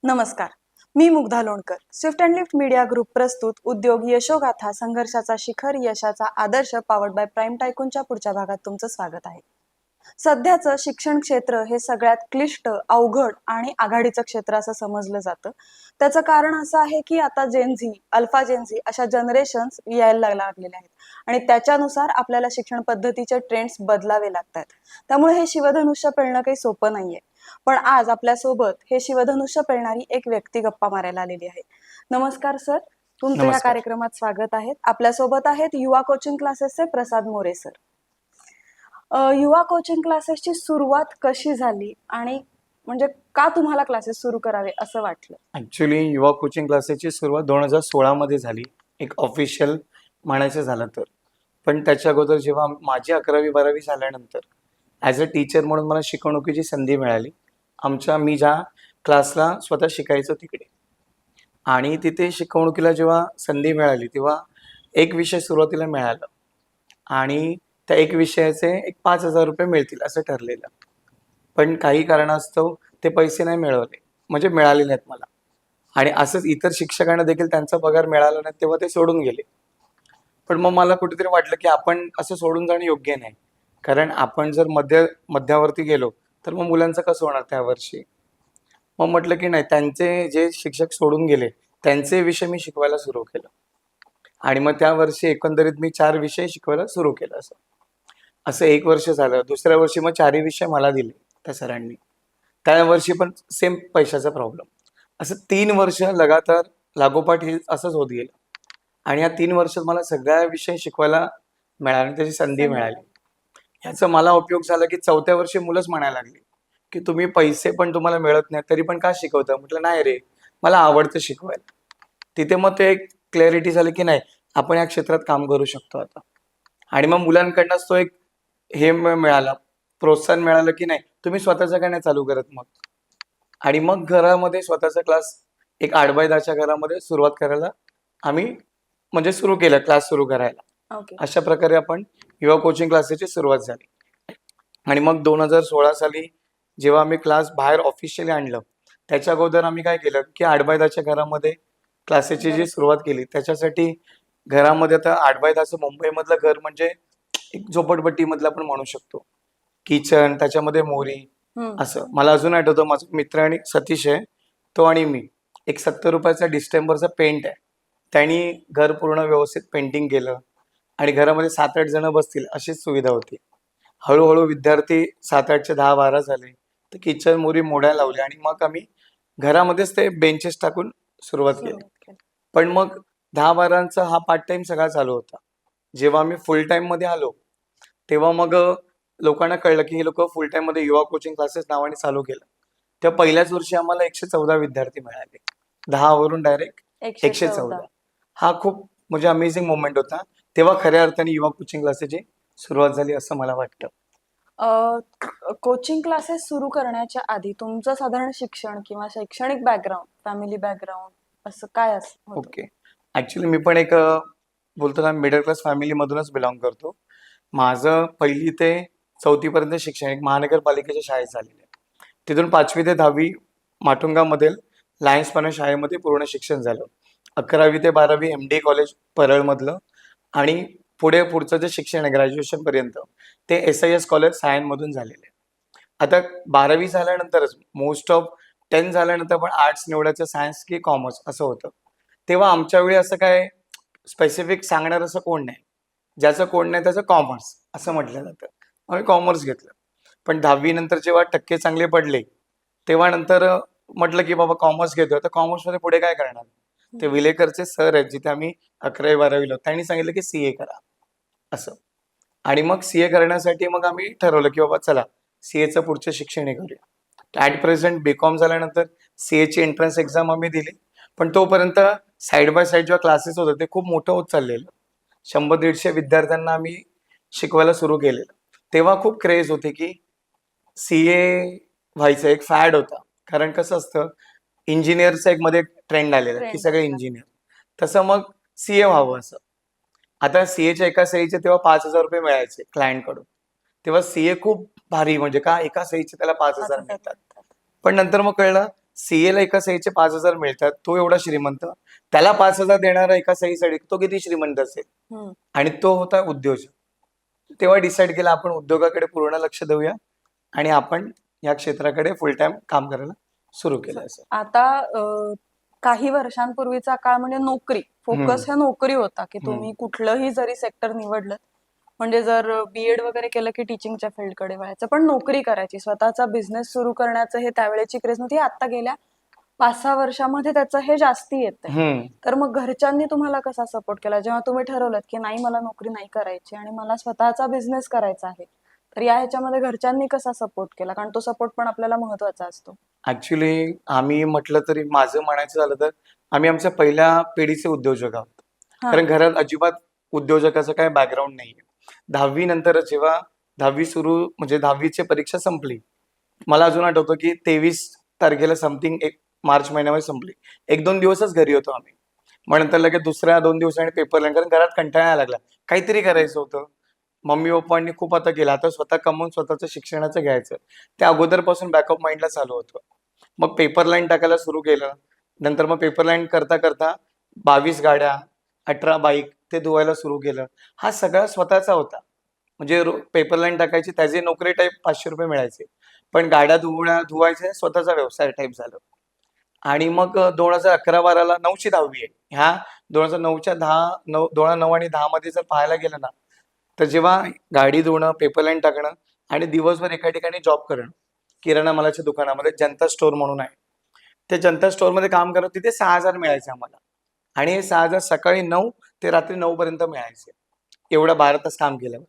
नमस्कार. मी Mugdha Lonkar. Swift and Lift Media Group प्रस्तुत उद्योग यशोगाथा संघर्षाचा शिखर यशाचा आदर्श पॉवर्ड बाय प्राईम टायकूनच्या पुढच्या भागात तुमचं स्वागत आहे. सध्याचं शिक्षण क्षेत्र हे सगळ्यात क्लिष्ट, अवघड आणि आघाडीचं क्षेत्र असं समजलं जातं. त्याचं कारण असं आहे की आता जेनझी, अल्फा जेनझी अशा जनरेशन्स यायला लागलेल्या आहेत आणि त्याच्यानुसार आपल्याला शिक्षण पद्धतीचे ट्रेंड्स बदलावे लागतात. त्यामुळे हे शिवधनुष्य पेलणं काही सोपं नाहीये. पण आज आपल्यासोबत हे शिवधनुष्य पेलणारी एक व्यक्ती गप्पा मारायला आलेली आहे. नमस्कार सर, तुमचं या नमस्कार. कार्यक्रमात स्वागत आहे. आपल्यासोबत आहेत युवा कोचिंग क्लासेसचे प्रसाद मोरे सर. युवा कोचिंग क्लासेसची सुरुवात कशी झाली आणि म्हणजे का तुम्हाला क्लासेस सुरू करावे असं वाटलं? ऍक्च्युली युवा कोचिंग क्लासेसची सुरुवात 2016 मध्ये झाली, एक ऑफिशियल म्हणायचं झालं तर. पण त्याच्या अगोदर जेव्हा माझी 11वी-12वी झाल्यानंतर ॲज अ टीचर म्हणून मला शिकवणुकीची संधी मिळाली. मी ज्या क्लासला स्वतः शिकायचो तिकडे, आणि तिथे शिकवणुकीला जेव्हा संधी मिळाली तेव्हा एक विषय सुरुवातीला मिळाला आणि त्या एक विषयाचे एक 5,000 रुपये मिळतील असं ठरलेलं. पण काही कारणास्तव ते पैसे नाही मिळवले, म्हणजे मिळाले नाहीत मला. आणि असंच इतर शिक्षकांना देखील त्यांचा पगार मिळाला नाही, तेव्हा ते सोडून गेले. पण मग मला कुठेतरी वाटलं की आपण असं सोडून जाणं योग्य नाही, कारण आपण जर मध्यावरती गेलो तर मग मुलांचं कसं होणार त्या वर्षी. मग म्हटलं की नाही, त्यांचे जे शिक्षक सोडून गेले त्यांचे विषय मी शिकवायला सुरू केलं. आणि मग त्या वर्षी एकंदरीत मी 4 विषय शिकवायला सुरू केलं. असं असं 1 वर्ष झालं. दुसऱ्या वर्षी मग 4ही विषय मला दिले त्या सरांनी. त्या वर्षी पण सेम पैशाचा प्रॉब्लेम. असं 3 वर्ष लगातार लागोपाठ हे असंच होत गेलं. आणि या 3 वर्षात मला सगळ्या विषय शिकवायला मिळाले, त्याची संधी मिळाली. ह्याचा मला उपयोग झाला की 4थ्या वर्षी मुलंच म्हणायला लागली की तुम्ही पैसे पण तुम्हाला मिळत नाही तरी पण का शिकवता? म्हटलं नाही रे, मला आवडतं शिकवायला. तिथे मग ते एक क्लॅरिटी झाली की नाही, आपण या क्षेत्रात काम करू शकतो आता. आणि मग मुलांकडनंच तो एक मिळाला, प्रोत्साहन मिळालं की नाही, तुम्ही स्वतःचं काय नाही चालू करत मग. आणि मग घरामध्ये स्वतःचा क्लास एक 8x10च्या घरामध्ये सुरुवात करायला आम्ही म्हणजे सुरू केलं, क्लास सुरू करायला. ओके. अशा प्रकारे आपण युवा कोचिंग क्लासेसची सुरुवात झाली. आणि मग 2016 साली जेव्हा आम्ही क्लास बाहेर ऑफिशियली आणलं, त्याच्या अगोदर आम्ही काय केलं की 8x10च्या घरामध्ये क्लासेसची जी सुरुवात केली. त्याच्यासाठी घरामध्ये आता 8x10चं मुंबईमधलं घर म्हणजे एक झोपडपट्टीमधलं आपण म्हणू शकतो. किचन, त्याच्यामध्ये मोरी, असं. मला अजून आठवतं, माझा मित्र आणि सतीश आहे तो आणि मी, एक 70 रुपयाचा डिस्टेंबरचा पेंट आहे, त्यांनी घर पूर्ण व्यवस्थित पेंटिंग केलं. आणि घरामध्ये 7-8 जण बसतील अशीच सुविधा होती. हळूहळू विद्यार्थी 7-8चे 10-12 झाले, तर किचन मोरी मोडायला लावली आणि मग आम्ही घरामध्येच ते बेंचेस टाकून सुरुवात केली. पण मग 10-12चा हा पार्ट टाइम सगळा चालू होता. जेव्हा आम्ही फुल टाइम मध्ये आलो तेव्हा मग लोकांना कळलं की हे लोक फुल टाइम मध्ये युवा कोचिंग क्लासेस नावाने चालू केलं. त्या पहिल्याच वर्षी आम्हाला 114 विद्यार्थी मिळाले, 10 वरून डायरेक्ट 114. हा खूप म्हणजे अमेझिंग मोमेंट होता. तेव्हा खऱ्या अर्थाने युवा कोचिंग क्लासेसची सुरुवात झाली असं मला वाटतं. कोचिंग क्लासेस सुरू करण्याच्या आधी तुमचं साधारण शिक्षण किंवा शैक्षणिक बॅकग्राऊंड, फॅमिली बॅकग्राऊंड असं काय असतं? ओके. ऍक्च्युली मी पण एक बोलतो ना, मिडल क्लास फॅमिली मधूनच बिलॉंग करतो. माझं 1ली ते 4थी पर्यंत शिक्षण एक महानगरपालिकेच्या शाळेत झालेलं आहे. तिथून 5वी ते 10वी माटुंगामधील लायन्स पाना शाळेमध्ये पूर्ण शिक्षण झालं. 11वी ते 12वी MD कॉलेज परळमधलं. आणि पुढचं जे शिक्षण आहे ग्रॅज्युएशन पर्यंत ते SIS कॉलेज सायनमधून झालेलं आहे. आता 12वी झाल्यानंतरच मोस्ट ऑफ 10 झाल्यानंतर पण आर्ट्स निवडायचं, सायन्स की कॉमर्स असं होतं. तेव्हा आमच्या वेळी असं काय स्पेसिफिक सांगणार असं कोण नाही. ज्याचं कोण नाही त्याचं कॉमर्स असं म्हटलं जातं. आम्ही कॉमर्स घेतलं. पण 10वी नंतर जेव्हा टक्के चांगले पडले तेव्हा नंतर म्हटलं की बाबा कॉमर्स घेतोय, तर कॉमर्समध्ये पुढे काय करणार. ते विलेकरचे सर आहेत जिथे आम्ही 11वी-12वीला, त्यांनी सांगितलं की CA करा असं. आणि मग CA करण्यासाठी मग आम्ही ठरवलं की बाबा चला CAचं पुढचं शिक्षण हे करूया. ॲट प्रेझेंट BCom झाल्यानंतर CAची एंट्रन्स एक्झाम आम्ही दिली. पण तोपर्यंत साईड बाय साईड जेव्हा क्लासेस होतं ते खूप मोठं होत चाललेलं. 100-150 विद्यार्थ्यांना आम्ही शिकवायला सुरू केलेलं. तेव्हा खूप क्रेज होते की CA व्हायचं, एक फॅड होता. कारण कसं असतं, इंजिनियरचा एक मध्ये ट्रेंड आलेला की सगळे इंजिनियर, तसं मग CA व्हावं असं. आता CAच्या एका सहीचे तेव्हा 5,000 रुपये मिळायचे क्लायंट कडून. तेव्हा CA खूप भारी, म्हणजे का एका सहीचे त्याला 5,000 मिळतात. पण नंतर मग कळलं सीए ला एका सहीचे 5,000 मिळतात, तो एवढा श्रीमंत. त्याला 5,000 देणारा एका सहीसाठी तो किती श्रीमंत असेल. हम्म. आणि तो होता उद्योजक. तेव्हा डिसाईड केलं आपण उद्योगाकडे पूर्ण लक्ष देऊया आणि आपण या क्षेत्राकडे फुल टाइम काम करायला सुरू केलं असं. आता काही वर्षांपूर्वीचा काळ म्हणजे नोकरी, फोकस ह्या नोकरी होता की तुम्ही कुठलंही जरी सेक्टर निवडलं म्हणजे जर बीएड वगैरे केलं की टीचिंगच्या फील्डकडे वळायचं, पण नोकरी करायची, स्वतःचा बिझनेस सुरू करण्याचं हे त्यावेळेची क्रेज नव्हती. आता गेल्या 5-6 वर्षामध्ये त्याचं हे जास्ती येतंय. हम्म. तर मग घरच्यांनी तुम्हाला कसा सपोर्ट केला जेव्हा तुम्ही ठरवलं की नाही मला नोकरी नाही करायची आणि मला स्वतःचा बिझनेस करायचा आहे, तर या ह्याच्यामध्ये घरच्यांनी कसा सपोर्ट केला, कारण तो सपोर्ट पण आपल्याला महत्वाचा असतो. ऍक्च्युली आम्ही म्हटलं तरी माझं म्हणायचं झालं तर आम्ही आमच्या पहिल्या पिढीचे उद्योजक आहोत. हा. कारण घरात अजिबात उद्योजकाचं काय बॅकग्राऊंड नाहीये. 10वी नंतर जेव्हा 10वी सुरू म्हणजे 10वीची परीक्षा संपली, मला अजून आठवतं की 23 तारखेला समथिंग एक मार्च महिन्यामध्ये संपली. 1-2 दिवसच घरी होतो आम्ही. मग नंतर लगेच दुसऱ्या 2 दिवसांनी पेपर लाईन, कारण घरात कंटाळा यायला लागला, काहीतरी करायचं होतं. मम्मी पप्पांनी खूप आता केलं, आता स्वतः कमवून स्वतःचं शिक्षणाचं घ्यायचं. त्या अगोदरपासून बॅकअप माइंडला चालू होतं. मग पेपर लाईन टाकायला सुरू केलं. नंतर मग पेपर लाईन करता करता 22 गाड्या, 18 बाईक ते धुवायला सुरू केलं. हा सगळा स्वतःचा होता. म्हणजे पेपर लाईन टाकायची, त्याचे नोकरी टाईप 500 रुपये मिळायचे, पण गाड्या धुवायच्या स्वतःचा व्यवसाय टाईप झालं. आणि मग 2011-12ला 9ची 10वी आहे. ह्या 2009च्या 2009 आणि 10 मध्ये जर पाहायला गेलं ना, तर जेव्हा गाडी धुणं, पेपर लाईन टाकणं आणि दिवसभर एका ठिकाणी जॉब करणं, किराणा मालाच्या दुकानामध्ये जनता स्टोअर म्हणून आहे, त्या जनता स्टोअरमध्ये काम करत तिथे 6,000 मिळायचे आम्हाला. आणि हे 6,000 सकाळी 9 ते रात्री 9 पर्यंत मिळायचे, एवढं 12 तास काम केल्यावर.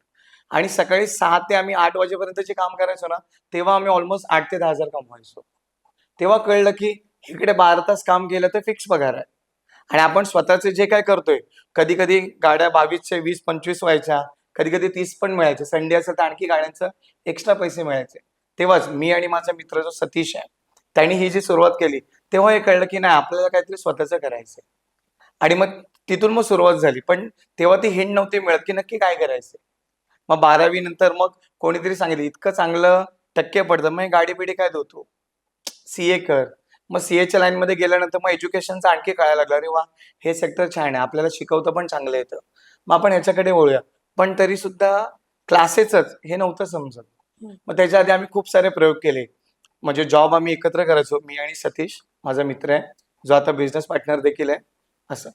आणि सकाळी 6 ते आम्ही 8 वाजेपर्यंत जे काम करायचो ना, तेव्हा आम्ही ऑलमोस्ट 8 ते 10,000 कमवायचो. तेव्हा कळलं की इकडे 12 तास काम केलं तर फिक्स पगार आहे. आणि आपण स्वतःचे जे काय करतोय, कधी कधी गाड्या 22चे 20-25 व्हायच्या, कधी कधी 30 पण मिळायचे. संडे असेल तर आणखी गाड्यांचं एक्स्ट्रा पैसे मिळायचे. तेव्हाच मी आणि माझा मित्र जो सतीश आहे, त्यांनी ही जी सुरुवात केली, तेव्हा हे कळलं की नाही आपल्याला काहीतरी स्वतःचं करायचंय. आणि मग तिथून मग सुरुवात झाली. पण तेव्हा ती हिंट नव्हती मिळत की नक्की काय करायचंय. मग 12वी नंतर मग कोणीतरी सांगितलं इतकं चांगलं टक्के पडतं, मग गाडी बिडी काय धुतो, सीए कर. मग सीएच्या लाईन मध्ये गेल्यानंतर मग एज्युकेशनचं आणखी कळायला लागलं, अरे वा हे सेक्टर छान आहे, आपल्याला शिकवतं पण चांगलं येतं, मग आपण ह्याच्याकडे वळूया. पण तरी सुद्धा क्लासेसच हे नव्हतं समजत. मग त्याच्या आधी आम्ही खूप सारे प्रयोग केले. म्हणजे जॉब आम्ही एकत्र करायचो, मी आणि सतीश माझा मित्र आहे, जो आता बिझनेस पार्टनर देखील आहे. असं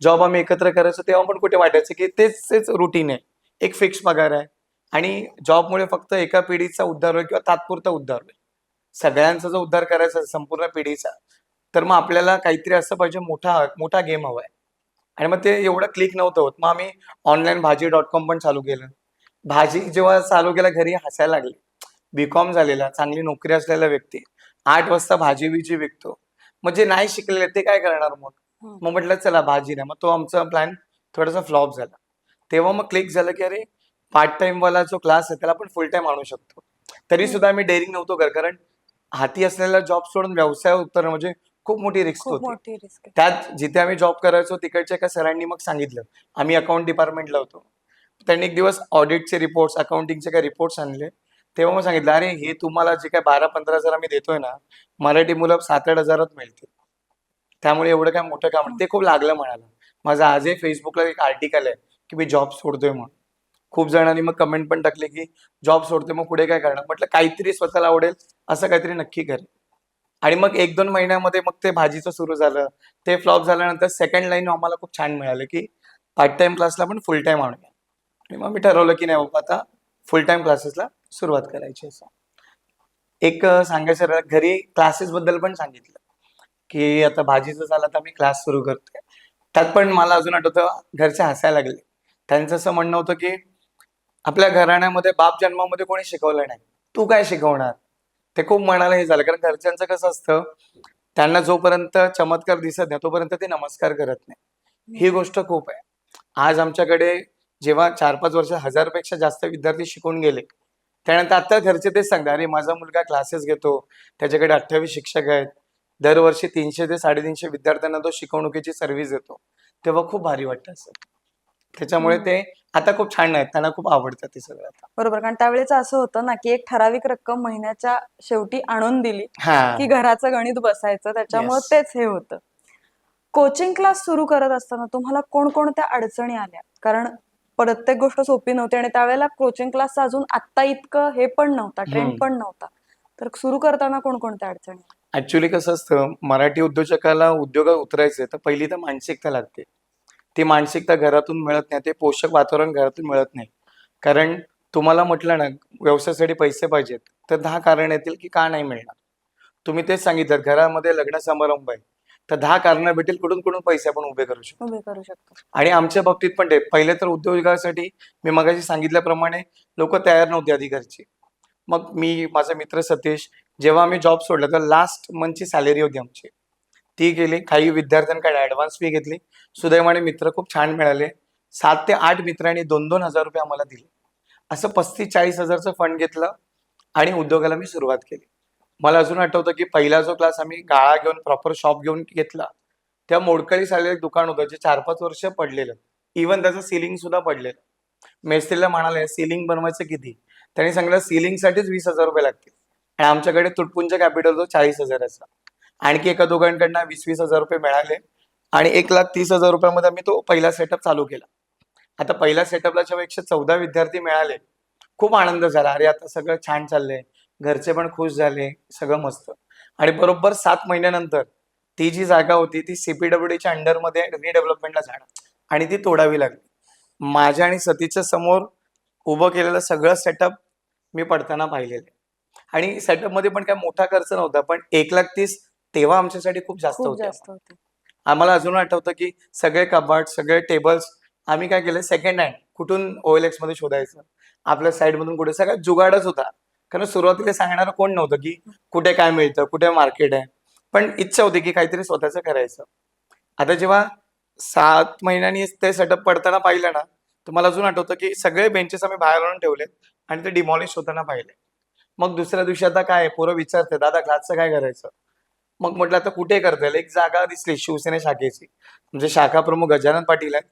जॉब आम्ही एकत्र करायचो, तेव्हा पण कुठे वाटायचं की तेच रुटीन आहे, एक फिक्स पगार आहे आणि जॉबमुळे फक्त एका पिढीचा उद्धार होईल किंवा तात्पुरता उद्धार होईल. सगळ्यांचा जो उद्धार करायचा संपूर्ण पिढीचा, तर मग आपल्याला काहीतरी असं पाहिजे, मोठा गेम हवाय. आणि मग ते एवढं क्लिक नव्हतं होत. मग आम्ही ऑनलाईन भाजी.com पण चालू केलं. भाजी जेव्हा चालू केला घरी हसायला लागले. बीकॉम झालेला, चांगली नोकरी असलेला व्यक्ती 8 वाजता भाजी बिजी विकतो, म्हणजे नाही शिकलेले ते काय करणार. मग म्हटलं चला भाजी नाही. मग तो आमचा प्लॅन थोडासा फ्लॉप झाला. तेव्हा मग क्लिक झालं की अरे पार्ट टाइम वाला जो क्लास आहे त्याला आपण फुल टाइम आणू शकतो. तरी सुद्धा आम्ही डेअरिंग नव्हतो करत, कारण हाती असलेला जॉब सोडून व्यवसाय उतरणं म्हणजे खूप मोठी रिस्क खूप होती. मोठी रिस्क आहे. त्यात जिथे आम्ही जॉब करायचो तिकडच्या एका सरांनी मग सांगितलं, आम्ही अकाउंट डिपार्टमेंटला होतो, त्यांनी एक दिवस ऑडिटचे रिपोर्ट्स, अकाउंटिंगचे काही रिपोर्ट्स आणले. तेव्हा मग सांगितलं, अरे हे तुम्हाला जे काय 12-15 हजार आम्ही देतोय ना, मराठी मुलं 7-8 हजारात मिळतील, त्यामुळे एवढं काय मोठं काम नाही. ते खूप लागलं म्हणाला. माझं आजही फेसबुकला एक आर्टिकल आहे की मी जॉब सोडतोय म्हणून. खूप जणांनी मग कमेंट पण टाकले की जॉब सोडतोय मग पुढे काय करणार. म्हटलं काहीतरी स्वतःला आवडेल असं काहीतरी नक्की करेल. आणि मग 1-2 महिन्यामध्ये मग ते भाजीचं सुरू झालं. ते फ्लॉप झाल्यानंतर सेकंड लाईन आम्हाला खूप छान मिळालं की पार्ट टाइम क्लासला पण फुल टाइम आणूया. आणि मग मी ठरवलं की नाही बाबा आता फुल टाइम क्लासेसला सुरुवात करायची. असं एक सांगायचं राहिलं, घरी क्लासेस बद्दल पण सांगितलं की आता भाजीचं झालं तर मी क्लास सुरू करतोय. त्यात पण मला अजून आठवतं घरचे हसायला लागले. त्यांचं असं म्हणणं होतं की आपल्या घराण्यामध्ये बाप जन्मामध्ये कोणी शिकवलं नाही, तू काय शिकवणार. ते खूप मनाला हे झालं, कारण घरच्यांचं कसं असतं, त्यांना जोपर्यंत चमत्कार दिसत नाही तोपर्यंत ते नमस्कार करत नाही. ही गोष्ट खूप आहे. आज आमच्याकडे जेव्हा 4-5 वर्ष 1000 पेक्षा जास्त विद्यार्थी शिकून गेले, त्यानंतर आता घरचे तेच सांगतात, अरे माझा मुलगा क्लासेस घेतो, त्याच्याकडे 28 शिक्षक आहेत, दरवर्षी 300 ते 350 विद्यार्थ्यांना तो शिकवणुकीची सर्व्हिस देतो. तेव्हा खूप भारी वाटतं असं. त्याच्यामुळे हम्म. ते आता खूप छान आहेत, त्यांना खूप आवडतं ते सगळं आता. बरोबर, कारण त्यावेळेच असं होतं ना की एक ठराविक रक्कम महिन्याच्या शेवटी आणून दिली हा. की घराचं गणित बसायचं, त्याच्यामुळे येस. तेच हे होतं. कोचिंग क्लास सुरू करत असताना तुम्हाला कोणकोणत्या अडचणी आल्या? कारण प्रत्येक गोष्ट सोपी नव्हती आणि त्यावेळेला कोचिंग क्लासचा अजून आत्ता इतकं हे पण नव्हता, ट्रेंड पण नव्हता. तर सुरू करताना कोणकोणत्या अडचणी? ऍक्च्युली कसं असतं, मराठी उद्योजकाला उद्योगात उतरायचंय तर पहिली तर मानसिकता लागते. ती मानसिकता घरातून मिळत नाही, ते पोषक वातावरण घरातून मिळत नाही. कारण तुम्हाला म्हटलं ना, व्यवसायासाठी पैसे पाहिजेत, तर 10 कारण येतील की का नाही मिळणार. तुम्ही तेच सांगितलं, घरामध्ये लग्न समारंभ आहे, तर 10 कारणं भेटेल, कुठून कुठून पैसे आपण उभे करू शकतो. उभे करू शकतो. आणि आमच्या बाबतीत पण ते पहिले तर उद्योगासाठी मी मगाशी सांगितल्याप्रमाणे लोक तयार नव्हते आधी घरची. मग मी, माझा मित्र सतीश, जेव्हा आम्ही जॉब सोडला तर लास्ट मंथची सॅलरी होती आमची, ती गेली. काही विद्यार्थ्यांकडे ऍडव्हान्स फी घेतली. सुदैवाने मित्र खूप छान मिळाले. 7 ते 8 मित्रांनी 2-2 हजार रुपये आम्हाला दिले. असं 35-40 हजारचं फंड घेतलं आणि उद्योगाला मी सुरुवात केली. मला अजून आठवतं की पहिला जो क्लास आम्ही गाळा घेऊन प्रॉपर शॉप घेऊन घेतला, त्या मोडकळीस आलेलं एक दुकान होतं जे 4-5 वर्ष पडलेलं. इव्हन त्याचं सिलिंग सुद्धा पडलेलं. मेस्त्रीला म्हणाले सिलिंग बनवायचं किती? त्यांनी सांगितलं सिलिंगसाठीच 20,000 रुपये लागतील. आणि आमच्याकडे तुटपुंज कॅपिटल होतं 40,000चा. आणखी एका दोघांकडनं 20-20 हजार रुपये मिळाले आणि 1,30,000 रुपयामध्ये आम्ही तो पहिला सेटअप चालू केला. आता पहिल्या सेटअपला जेव्हा 114 विद्यार्थी मिळाले, खूप आनंद झाला. अरे आता सगळं छान चाललंय, घरचे पण खुश झाले, सगळं मस्त. आणि बरोबर 7 महिन्यानंतर ती जी जागा होती ती सीपीडब्ल्यूडीच्या अंडरमध्ये रिडेव्हलपमेंटला जाणार आणि ती तोडावी लागली. माझ्या आणि सतीच्या समोर उभं केलेलं सगळं सेटअप मी पडताना पाहिलेलं आहे. आणि सेटअप मध्ये पण काय मोठा खर्च नव्हता, पण 1,30,000 तेव्हा आमच्यासाठी खूप जास्त खूप होते. जास्त होते. आम्हाला अजून आठवतं की सगळे कपाट, सगळे टेबल्स आम्ही काय केलं, सेकंड हँड कुठून OLX मध्ये शोधायचं, आपल्या साईड मधून कुठे, सगळ्यात जुगाडच होता. कारण सुरुवातीला सांगणारं कोण नव्हतं की कुठे काय मिळतं, कुठे मार्केट आहे. पण इच्छा होती की काहीतरी स्वतःचं करायचं. आता जेव्हा 7 महिन्यांनी ते सेटअप पडताना पाहिलं ना, तर मला अजून आठवतं की सगळे बेंचेस आम्ही बाहेर आणून ठेवलेत आणि ते डिमॉलिश होताना पाहिले. मग दुसऱ्या दिवशी आता काय पोरं विचारते, दादा क्लासचं काय करायचं? मग म्हटलं आता कुठे करता येईल? एक जागा दिसली शिवसेना शाखेची, म्हणजे शाखा प्रमुख गजानन पाटील आहेत,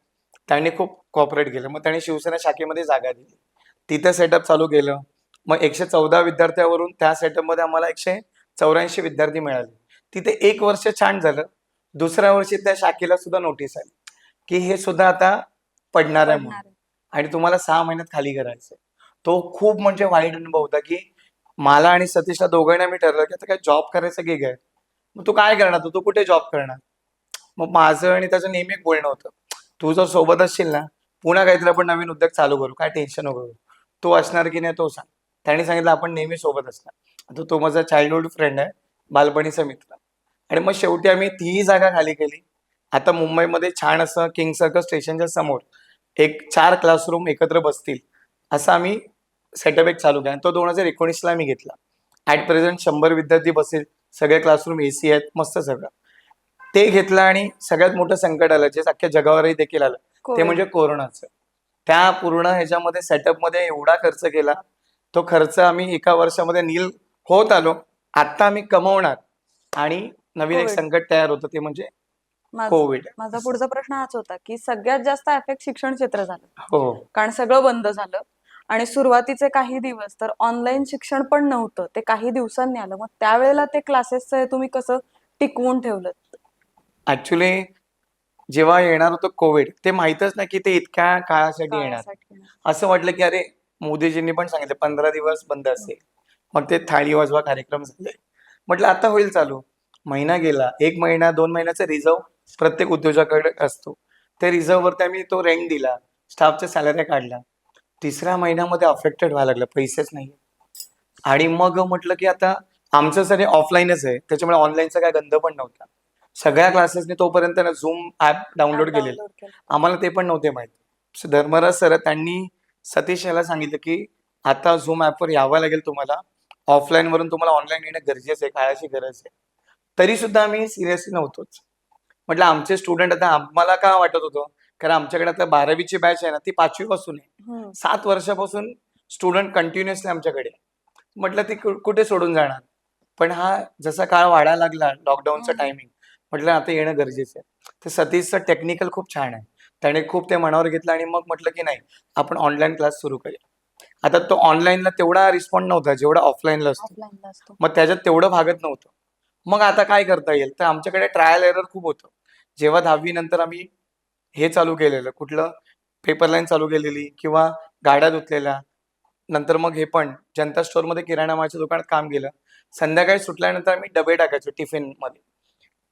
त्यांनी खूप कॉपरेट केलं. मग त्यांनी शिवसेना शाखेमध्ये जागा दिली, तिथे सेटअप चालू केलं. मग 114 विद्यार्थ्यावरून त्या सेटअपमध्ये आम्हाला 184 विद्यार्थी मिळाले. तिथे 1 वर्ष छान झालं. दुसऱ्या वर्षी त्या शाखेला सुद्धा नोटीस आली की हे सुद्धा आता पडणार आहे म्हणून, पडणार आहे. आणि तुम्हाला 6 महिन्यात खाली करायचं. तो खूप म्हणजे वाईट अनुभव होता की मला आणि सतीशला दोघांना मी ठरलं की आता काय जॉब करायचं की काय. मग तू काय करणार, तू कुठे जॉब करणार? मग माझं आणि त्याचं नेहमी एक बोलणं होतं, तू जर सोबत असशील ना, पुन्हा काहीतरी आपण नवीन उद्योग चालू करू, काय टेन्शन नको घेऊ. तू असणार की नाही तो सांग. त्याने सांगितलं आपण नेहमी सोबत असणार. आता तो माझा चाइल्डहुड फ्रेंड आहे, बालपणीचा मित्र. आणि मग शेवटी आम्ही तीही जागा खाली केली. आता मुंबईमध्ये छान असं किंग सर्कल स्टेशनच्या समोर एक 4 क्लासरूम एकत्र बसतील असं आम्ही सेटअप एक चालू केला. तो 2019ला मी घेतला. ऍट प्रेझेंट 100 विद्यार्थी बसेल, सगळे क्लासरूम AC आहेत, मस्त सगळं. ते घेतलं आणि सगळ्यात मोठं संकट आलं, जे अख्ख्या जगावरही देखील आलं, ते कोविड. म्हणजे कोरोनाचं. त्या पूर्ण ह्याच्यामध्ये सेटअपमध्ये एवढा खर्च केला, तो खर्च आम्ही एका वर्षामध्ये नील होत आलो. आता आम्ही कमवणार आणि नवीन एक कोविड. संकट तयार होतं, ते म्हणजे माझा कोविड. माझा पुढचा प्रश्न हाच होता की सगळ्यात जास्त अफेक्ट शिक्षण क्षेत्र झालं, हो. कारण सगळं बंद झालं आणि सुरुवातीचे काही दिवस तर ऑनलाईन शिक्षण पण नव्हतं, ते काही दिवसांनी आलं. मग त्यावेळेला ते क्लासेसचं तुम्ही कसं टिकवून ठेवलं? ऍक्च्युली जेव्हा येणार होतं कोविड, ते माहीतच नाही की ते इतक्या काळासाठी येणार. काळासाठी? असं वाटलं की अरे, मोदीजींनी पण सांगितलं 15 दिवस बंद असेल. मग ते थाळी वाजवा कार्यक्रम झाले. म्हटलं आता होईल चालू. महिना गेला, 1 महिना 2 महिन्याचा रिझर्व प्रत्येक उद्योजकाकडे असतो. त्या रिझर्ववरती आम्ही तो रेंट दिला, स्टाफच्या सॅलऱ्या काढल्या. तिसऱ्या महिन्यामध्ये अफेक्टेड व्हायला लागलं, पैसेच नाही. आणि मग म्हटलं की आता आमचं सगळे ऑफलाईनच आहे, त्याच्यामुळे ऑनलाईनचा काय गंध पण नव्हता. सगळ्या क्लासेसने तोपर्यंत ना झूम ऍप डाउनलोड केलेलं, डाउनलोड केलं. आम्हाला ते पण नव्हते माहित. धर्मराज सर त्यांनी सतीश याला सांगितलं की आता झूम ऍपवर यावं लागेल तुम्हाला, ऑफलाईन वरून तुम्हाला ऑनलाईन येणं गरजेचं आहे, काळाची गरज आहे. तरी सुद्धा आम्ही सिरियसली नव्हतोच. म्हटलं आमचे स्टुडंट, आता आम्हाला का वाटत होतं, कारण आमच्याकडे आता 12वीची बॅच आहे ना, ती 5वी पासून आहे. 7 वर्षापासून स्टुडंट कंटिन्युअसली आमच्याकडे. म्हटलं ती कुठे सोडून जाणार. पण हा जसा काळ वाढायला लागला, लॉकडाऊनचा टायमिंग, म्हटलं आता येणं गरजेचं आहे. तर सतीशचं टेक्निकल खूप छान आहे. त्याने खूप ते मनावर घेतलं आणि मग म्हटलं की नाही, आपण ऑनलाईन क्लास सुरू करूया. आता तो ऑनलाईनला तेवढा रिस्पॉन्ड नव्हता जेवढा ऑफलाईनला असतो. ऑफलाईनला असतो. मग त्याच्यात तेवढं भागत नव्हतं. मग आता काय करता येईल? तर आमच्याकडे ट्रायल एरर खूप होतं. जेव्हा 10वी नंतर आम्ही हे चालू केलेलं, कुठलं पेपर लाईन चालू केलेली किंवा गाड्या धुतलेल्या. नंतर मग हे पण जनता स्टोअरमध्ये किराणा मालाच्या दुकानात काम केलं. संध्याकाळी सुटल्यानंतर आम्ही डबे टाकायचो टिफिनमध्ये.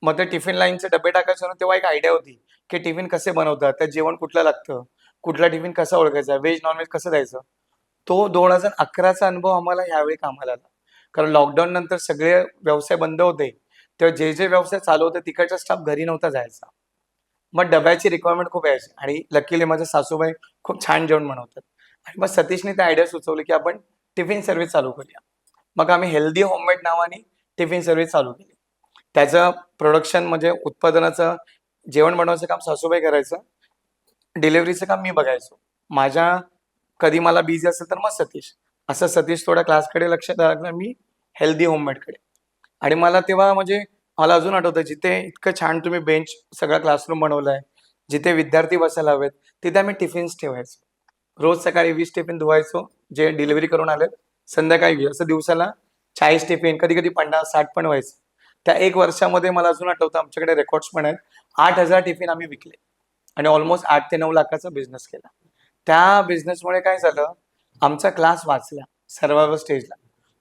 मग ते टिफिन लाईनचे डबे टाकायचो ना, तेव्हा एक आयडिया होती, की टिफिन कसे बनवतात, त्यात जेवण कुठलं लागतं, कुठला टिफिन कसा ओळखायचा, व्हेज नॉनव्हेज कसं द्यायचं. तो 2011चा अनुभव आम्हाला यावेळी कामाला आला. कारण लॉकडाऊन नंतर सगळे व्यवसाय बंद होते. तेव्हा जे व्यवसाय चालू होते तिकडचा स्टाफ घरी नव्हता जायचा. मग डब्याची रिक्वायरमेंट खूप यायची आणि लकीली माझ्या सासूबाई खूप छान जेवण बनवतात. आणि मग सतीशने ते आयडिया सुचवली, की आपण टिफिन सर्व्हिस चालू करूया. मग आम्ही हेल्दी होममेड नावाने टिफिन सर्व्हिस चालू केली. त्याचं प्रोडक्शन म्हणजे उत्पादनाचं जेवण बनवायचं काम सासूबाई करायचं. डिलिव्हरीचं काम मी बघायचो. माझ्या कधी मला बिझी असेल तर मग सतीश. असं सतीश थोडा क्लासकडे लक्ष द्यायला लागला, मी हेल्दी होममेडकडे. आणि मला तेव्हा म्हणजे मला अजून आठवतं, जिथे इतकं छान तुम्ही बेंच सगळा क्लासरूम बनवलाय, जिथे विद्यार्थी बसायला हवेत, तिथे आम्ही टिफिन्स ठेवायचो. रोज सकाळी 20 टिफिन धुवायचो, जे डिलिव्हरी करून आलेत. संध्याकाळी 20 असं दिवसाला 40 टिफिन, कधी-कधी 50-60 पण व्हायचं. त्या 1 वर्षामध्ये मला अजून आठवतं आमच्याकडे रेकॉर्ड्स पण आहेत. 8,000 टिफिन आम्ही विकले आणि ऑलमोस्ट 8 ते 9 लाखाचा बिझनेस केला. त्या बिझनेसमुळे काय झालं, आमचा क्लास वाचला सर्व्हायव्हल स्टेजला.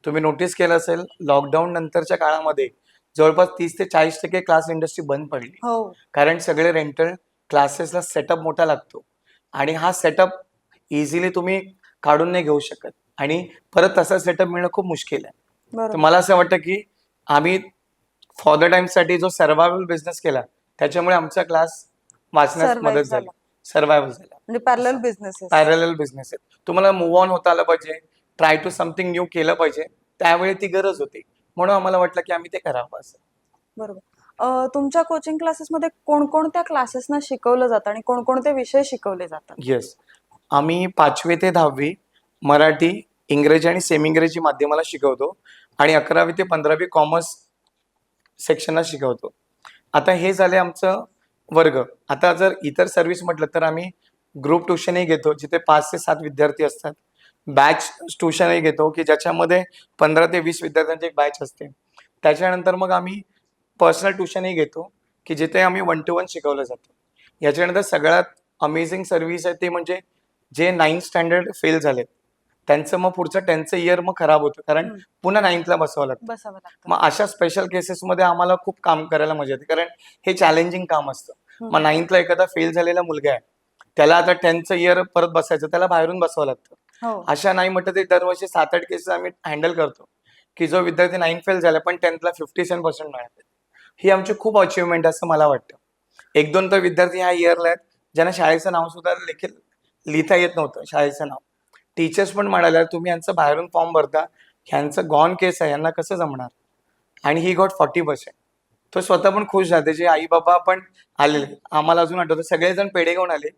तुम्ही नोटीस केलं असेल, लॉकडाऊन नंतरच्या काळामध्ये जवळपास 30 ते 40% क्लास इंडस्ट्री बंद पडली. हो. कारण सगळे रेंटल क्लासेसला सेटअप मोठा लागतो आणि हा सेटअप इझिली तुम्ही काढून नाही घेऊ शकत आणि परत तसा सेटअप मिळणं खूप मुश्किल आहे. तर बरोबर. मला असं वाटतं, की आम्ही फॉर द टाईमसाठी जो सर्व्हायव्हल बिझनेस केला, त्याच्यामुळे आमचा क्लास वाचण्यास Survive मदत झाली. झाला. सर्व्हायव्हल झाला. म्हणजे पॅरलल बिझनेसेस. पॅरलल बिझनेस आहे. तुम्हाला मूव्ह ऑन होता आलं पाहिजे, ट्राय टू समथिंग न्यू केलं पाहिजे. त्यावेळी ती गरज होती. म्हणून आम्हाला वाटलं, की आम्ही ते करावं असं. बरोबर. तुमच्या कोचिंग क्लासेसमध्ये कोणकोणत्या क्लासेसना शिकवलं जातं आणि कोणकोणते विषय शिकवले जातात? येस. आम्ही 5वी ते 10वी मराठी, इंग्रजी आणि सेमी इंग्रजी माध्यमाला शिकवतो आणि 11वी ते 15वी कॉमर्स सेक्शनला शिकवतो. आता हे झाले आमचं वर्ग. आता जर इतर सर्व्हिस म्हटलं तर आम्ही ग्रुप ट्युशनही घेतो, जिथे 5 ते 7 विद्यार्थी असतात. बॅच ट्युशनही घेतो, की ज्याच्यामध्ये 15 ते 20 विद्यार्थ्यांची एक बॅच असते. त्याच्यानंतर मग आम्ही पर्सनल ट्युशनही घेतो, की जिथे आम्ही 1 to 1 शिकवलं जातं. याच्यानंतर सगळ्यात अमेझिंग सर्व्हिस आहे ती म्हणजे जे 9th स्टँडर्ड फेल झालेत, त्यांचं मग पुढचं 10th इयर मग खराब होतं. कारण हं. पुन्हा 9thला बसवावं लागतं. बसावं लागतं. मग अशा स्पेशल केसेसमध्ये आम्हाला खूप काम करायला मजा येते. कारण हे चॅलेंजिंग काम असतं. मग 9thला एखादा फेल झालेला मुलगा आहे, त्याला आता 10th इयर परत बसायचं, त्याला बाहेरून बसवावं लागतं. हो. अशा नाही म्हटलं तरी दरवर्षी 7-8 केसेस आम्ही हँडल करतो, की जो विद्यार्थी 9th फेल झाला पण 10thला 57% मिळाले. ही आमची खूप अचिव्हमेंट असं मला वाटतं. 1-2 तर विद्यार्थी ह्या इयरला आहेत, ज्यांना शाळेचं नाव सुद्धा लिहिता येत नव्हतं शाळेचं नाव. टीचर्स पण म्हणाल्या, "तुम्ही यांचं बाहेरून फॉर्म भरता, ह्यांचं गॉन केस आहे, यांना कसं जमणार?" आणि ही गॉट 40%. तो स्वतः पण खुश झाला. त्याचे आई-बाबा पण आलेले. आम्हाला अजून आठवतं सगळेजण पेढे घेऊन आले.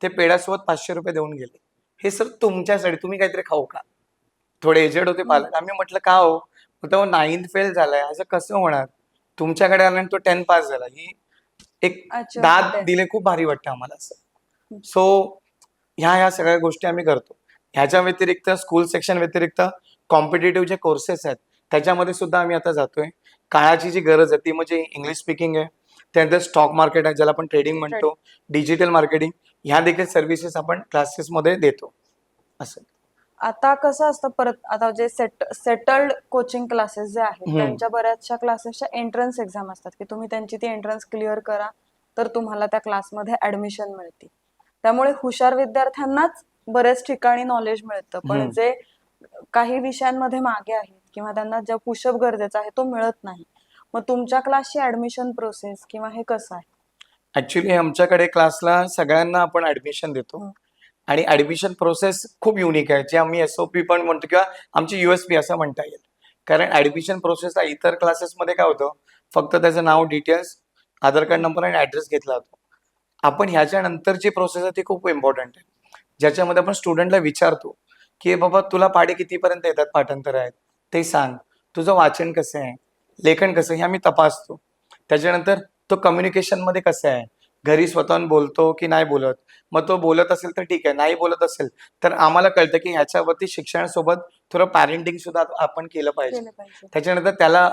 ते पेढ्यासोबत ₹500 देऊन गेले. "हे सर तुमच्यासाठी, तुम्ही काहीतरी खाऊ का?" थोडे एजेड होते पालक. आम्ही म्हटलं, "का हो?" तो 9th फेल झालाय, असं कसं होणार? तुमच्याकडे आला आणि तो 10th पास झाला. ही एक Achievement दाद आहे. दिले खूप भारी वाटतं आम्हाला असं. हं. सो ह्या सगळ्या गोष्टी आम्ही करतो. ह्याच्या व्यतिरिक्त स्कूल सेक्शन व्यतिरिक्त कॉम्पिटिटिव्ह जे कोर्सेस आहेत, त्याच्यामध्ये सुद्धा आम्ही आता जातोय. काळाची जी गरज आहे ती म्हणजे इंग्लिश स्पीकिंग आहे. त्यानंतर स्टॉक मार्केट आहे, ज्याला आपण ट्रेडिंग म्हणतो. डिजिटल मार्केटिंग ह्या देखील सर्व्हिसेस आपण क्लासेसमध्ये देतो. असं. आता कसं असतं परत आता जे सेटल्ड कोचिंग क्लासेस जे आहेत त्यांच्या बऱ्याचशा क्लासेसच्या एंट्रन्स एक्झाम असतात की तुम्ही त्यांची ती एंट्रन्स क्लिअर करा तर तुम्हाला त्या क्लासमध्ये ऍडमिशन मिळते. त्यामुळे हुशार विद्यार्थ्यांनाच बऱ्याच ठिकाणी नॉलेज मिळतं, पण जे काही विषयांमध्ये मागे आहेत किंवा त्यांना ज्या पुशअप गरजेचा आहे तो मिळत नाही. मग तुमच्या क्लासची ऍडमिशन प्रोसेस किंवा हे कसं आहे? ऍक्च्युली आमच्याकडे क्लासला सगळ्यांना आपण ऍडमिशन देतो आणि ऍडमिशन प्रोसेस खूप युनिक आहे, जे आम्ही SOP पण म्हणतो किंवा आमची USP असं म्हणता येईल. कारण ऍडमिशन प्रोसेसला इतर क्लासेसमध्ये काय होतं, फक्त त्याचं नाव, डिटेल्स, आधार कार्ड नंबर आणि ऍड्रेस घेतला जातो. आपण ह्याच्या नंतरची प्रोसेस आहे ती खूप इम्पॉर्टंट आहे, ज्याच्यामध्ये आपण स्टुडंटला विचारतो, की बाबा तुला पाढे कितीपर्यंत येतात, पाठांतर आहेत ते सांग, तुझं वाचन कसं आहे, लेखन कसं, हे आम्ही तपासतो. त्याच्यानंतर तो कम्युनिकेशनमध्ये कसं आहे, घरी स्वतःहून बोलतो की नाही बोलत. मग तो बोलत असेल तर ठीक आहे, नाही बोलत असेल तर आम्हाला कळतं की ह्याच्यावरती शिक्षणासोबत थोडं पॅरेंटिंग सुद्धा आपण केलं पाहिजे. केलं पाहिजे. त्याच्यानंतर त्याला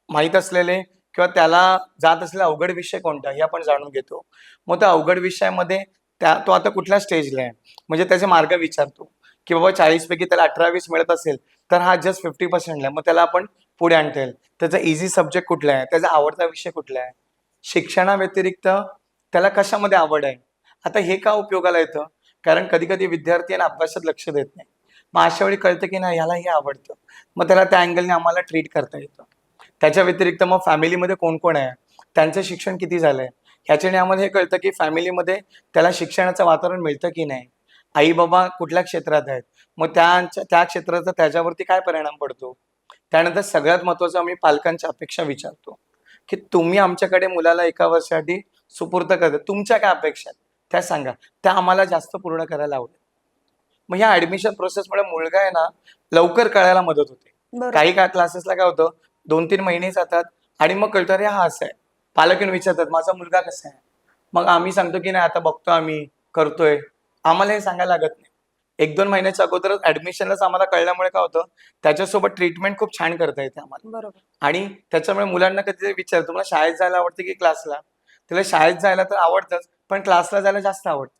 माहीत असलेले किंवा त्याला जात असलेला अवघड विषय कोणता हे आपण जाणून घेतो. मग त्या अवघड विषयामध्ये तो आता कुठल्या स्टेजला आहे, म्हणजे त्याचे मार्ग विचारतो, की बाबा 40 पैकी त्याला 18-20 मिळत असेल, तर हा जस्ट 50% आहे. मग त्याला आपण पुढे आणता येईल. त्याचा ईझी सब्जेक्ट कुठला आहे, त्याचा आवडता विषय कुठला आहे, शिक्षणाव्यतिरिक्त त्याला कशामध्ये आवड आहे. आता हे का उपयोगाला येतं? कारण कधी-कधी विद्यार्थी आहे ना अभ्यासात लक्ष देत नाही. मग अशा वेळी कळतं की नाही ह्याला हे आवडतं. मग त्याला त्या अँगलने आम्हाला ट्रीट करता येतं. त्याच्या व्यतिरिक्त मग फॅमिलीमध्ये कोण-कोण आहे, त्यांचं शिक्षण किती झालंय, ह्याच्याने आम्हाला हे कळतं की फॅमिलीमध्ये त्याला शिक्षणाचं वातावरण मिळतं की नाही. आई-बाबा कुठल्या क्षेत्रात आहेत, मग त्या क्षेत्राचा त्याच्यावरती काय परिणाम पडतो. त्यानंतर सगळ्यात महत्त्वाचं आम्ही पालकांच्या अपेक्षा विचारतो, की तुम्ही आमच्याकडे मुलाला 1 वर्षासाठी सुपूर्द करता. तुमच्या काय अपेक्षा आहेत त्या सांगा. त्या आम्हाला जास्त पूर्ण करायला आवडेल. मग ह्या ॲडमिशन प्रोसेसमुळे मुलगा आहे ना, लवकर कळायला मदत होते. बरोबर. काही क्लासेसला काय होतं, 2-3 महिने जातात आणि मग कळतं अरे हा असा आहे. पालक येऊन विचारतात, माझा मुलगा कसा आहे? मग आम्ही सांगतो की नाही आता बघतो आम्ही, करतोय. आम्हाला हे सांगायला लागत नाही. 1-2 महिन्याच्या अगोदरच ॲडमिशनलाच आम्हाला कळल्यामुळे काय होतं, त्याच्यासोबत ट्रीटमेंट खूप छान करता येते आम्हाला. बरोबर. आणि त्याच्यामुळे मुलांना कधीतरी विचारतो, तुम्हाला शाळेत जायला आवडते की क्लासला? त्याला शाळेत जायला तर आवडतंच, पण क्लासला जायला जास्त आवडतं.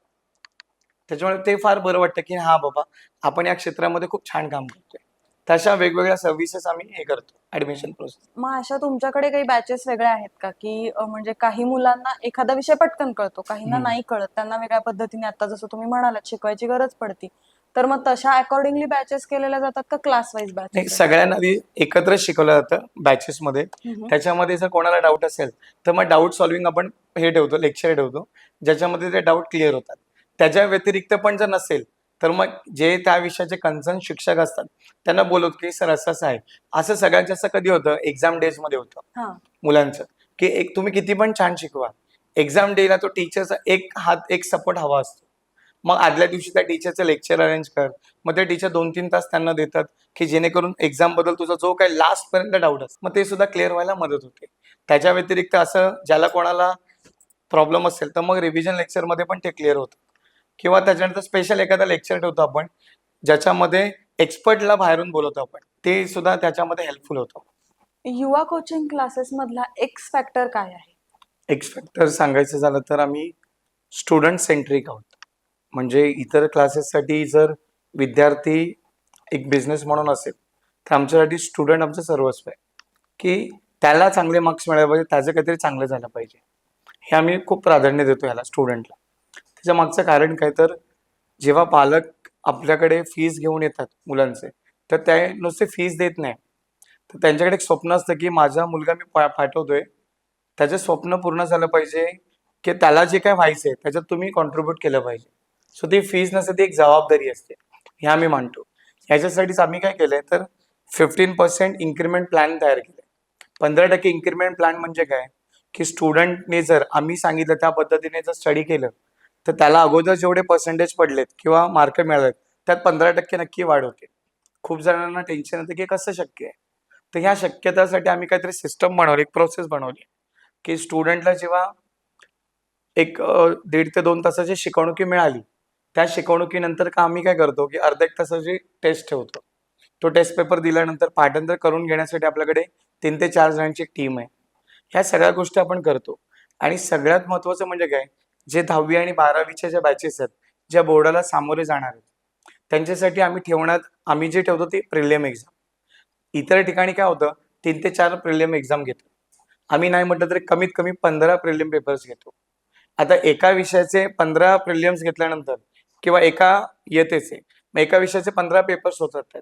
त्याच्यामुळे ते फार बरं वाटतं, की हां बाबा, आपण या क्षेत्रामध्ये खूप छान काम करतोय. तशा वेगवेगळ्या सर्व्हिसेस आम्ही हे करतो ॲडमिशन प्रोसेस. मग अशा तुमच्याकडे काही बॅचेस वेगळ्या आहेत का, की म्हणजे काही मुलांना एखादा विषय पटकन कळतो, काहींना नाही कळत, त्यांना वेगळ्या पद्धतीने आता जसं तुम्ही म्हणालात शिकवायची गरज पडते. तर मग तशा अकॉर्डिंगली बॅचेस केलेल्या जातात का क्लास वाईज नाही, बॅचेस? सगळ्यांना आधी एकत्र शिकवलं जातं बॅचेसमध्ये. त्याच्यामध्ये जर कोणाला डाऊट असेल, तर मग डाऊट सॉल्व्हिंग आपण हे ठेवतो, लेक्चर ठेवतो, ज्याच्यामध्ये ते डाऊट क्लिअर होतात. त्याच्या व्यतिरिक्त पण जर नसेल, तर मग जे त्या विषयाचे कन्सर्न शिक्षक असतात, त्यांना बोलवतो, की सर असं-असं आहे. असं सगळ्यात जास्त कधी होतं, एक्झाम डेजमध्ये होतं हां. मुलांचं, की एक तुम्ही किती पण छान शिकवा. एक्झाम डेला तो टीचरचा एक हात, एक सपोर्ट हवा असतो. मग आदल्या दिवशी त्या टीचरचं लेक्चर अरेंज कर. मग ते टीचर 2-3 तास त्यांना देतात, की जेणेकरून एक्झामबद्दल तुझा जो काही लास्टपर्यंत डाऊट असतो, मग ते सुद्धा क्लिअर व्हायला मदत होते. त्याच्या व्यतिरिक्त असं ज्याला कोणाला प्रॉब्लेम असेल, तर मग रिव्हिजन लेक्चरमध्ये पण ते क्लिअर होतं. किंवा त्याच्यानंतर स्पेशल एखादा लेक्चर ठेवतो आपण, ज्याच्यामध्ये एक्सपर्टला बाहेरून बोलवतो आपण. ते सुद्धा त्याच्यामध्ये हेल्पफुल होतं. युवा कोचिंग क्लासेस मधला एक्स फॅक्टर काय आहे? एक्स फॅक्टर सांगायचं झालं तर आम्ही स्टुडंट सेंट्रिक आहोत. म्हणजे इतर क्लासेससाठी जर विद्यार्थी एक बिझनेस म्हणून असेल, तर आमच्यासाठी स्टुडंट आमचं सर्वस्व आहे, की त्याला चांगले मार्क्स मिळाले पाहिजे, त्याचं काहीतरी चांगलं झालं पाहिजे. हे आम्ही खूप प्राधान्य देतो ह्याला स्टुडंटला. त्याच्या मागचं कारण काय तर जेव्हा पालक आपल्याकडे फीस घेऊन येतात मुलांचे, तर ते नुसते फीस देत नाही. तर त्यांच्याकडे एक स्वप्न असतं, की माझा मुलगा मी पाठवतोय, त्याचं स्वप्न पूर्ण झालं पाहिजे, की त्याला जे काही व्हायचंय त्याच्यात तुम्ही कॉन्ट्रिब्यूट केलं पाहिजे. सो ती फीस नसते, ती एक जबाबदारी असते. हे आम्ही मानतो. ह्याच्यासाठीच आम्ही काय केलंय तर 15% इन्क्रिमेंट प्लॅन तयार केलाय. 15% इन्क्रिमेंट प्लॅन म्हणजे काय, की स्टुडंटने जर आम्ही सांगितलं त्या पद्धतीने जर स्टडी केलं, तर त्याला अगोदर जेवढे पर्सेंटेज पडलेत किंवा मार्क मिळालेत, त्यात 15% नक्की वाढ होते. खूप जणांना टेन्शन येतं, की कसं शक्य आहे? तर ह्या शक्यतासाठी आम्ही काहीतरी सिस्टम बनवली, एक प्रोसेस बनवली, की स्टुडंटला जेव्हा एक 1.5 ते 2 तासाची शिकवणुकी मिळाली, त्या शिकवणुकीनंतर आम्ही काय करतो, की अर्धा 1 तासाची टेस्ट ठेवतो. तो टेस्ट पेपर दिल्यानंतर पाठांतर करून घेण्यासाठी आपल्याकडे 3 ते 4 जणांची एक टीम आहे. ह्या सगळ्या गोष्टी आपण करतो. आणि सगळ्यात महत्त्वाचं म्हणजे काय, जे 10वी आणि 12वीच्या ज्या बॅचेस आहेत, ज्या बोर्डाला सामोरे जाणार आहेत, त्यांच्यासाठी आम्ही जे ठेवतो ते प्रिलिम एक्झाम. इतर ठिकाणी काय होतं, 3 ते 4 प्रिलिम एक्झाम घेतो. आम्ही नाही म्हटलं तरी कमीत कमी 15 प्रिलिम पेपर्स घेतो. आता एका विषयाचे 15 प्रिलिम्स घेतल्यानंतर किंवा एका इयत्तेचे, मग एका विषयाचे 15 पेपर्स होत जातात.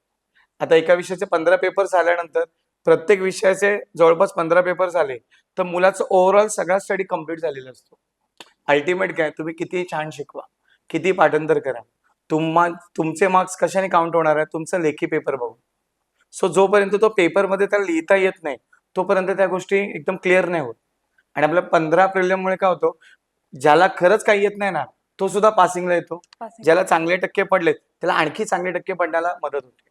आता एका विषयाचे 15 पेपर झाल्यानंतर प्रत्येक विषयाचे जवळपास 15 पेपर झाले, तर मुलाचं ओव्हरऑल सगळा स्टडी कंप्लीट झालेला असतो. अल्टिमेट काय, तुम्ही किती छान शिकवा, किती पाठांतर करा, तुमचे मार्क्स कशाने काउंट होणार आहे, तुमचं लेखी पेपर बघून. सो जोपर्यंत तो पेपरमध्ये त्याला लिहिता येत नाही, तोपर्यंत त्या गोष्टी एकदम क्लिअर नाही होत. आणि आपल्या 15 प्रिलिममुळे काय होतं, ज्याला खरंच काही येत नाही ना, तो सुद्धा पासिंगला येतो. ज्याला चांगले टक्के पडलेत, त्याला आणखी चांगले टक्के पडण्याला मदत होते.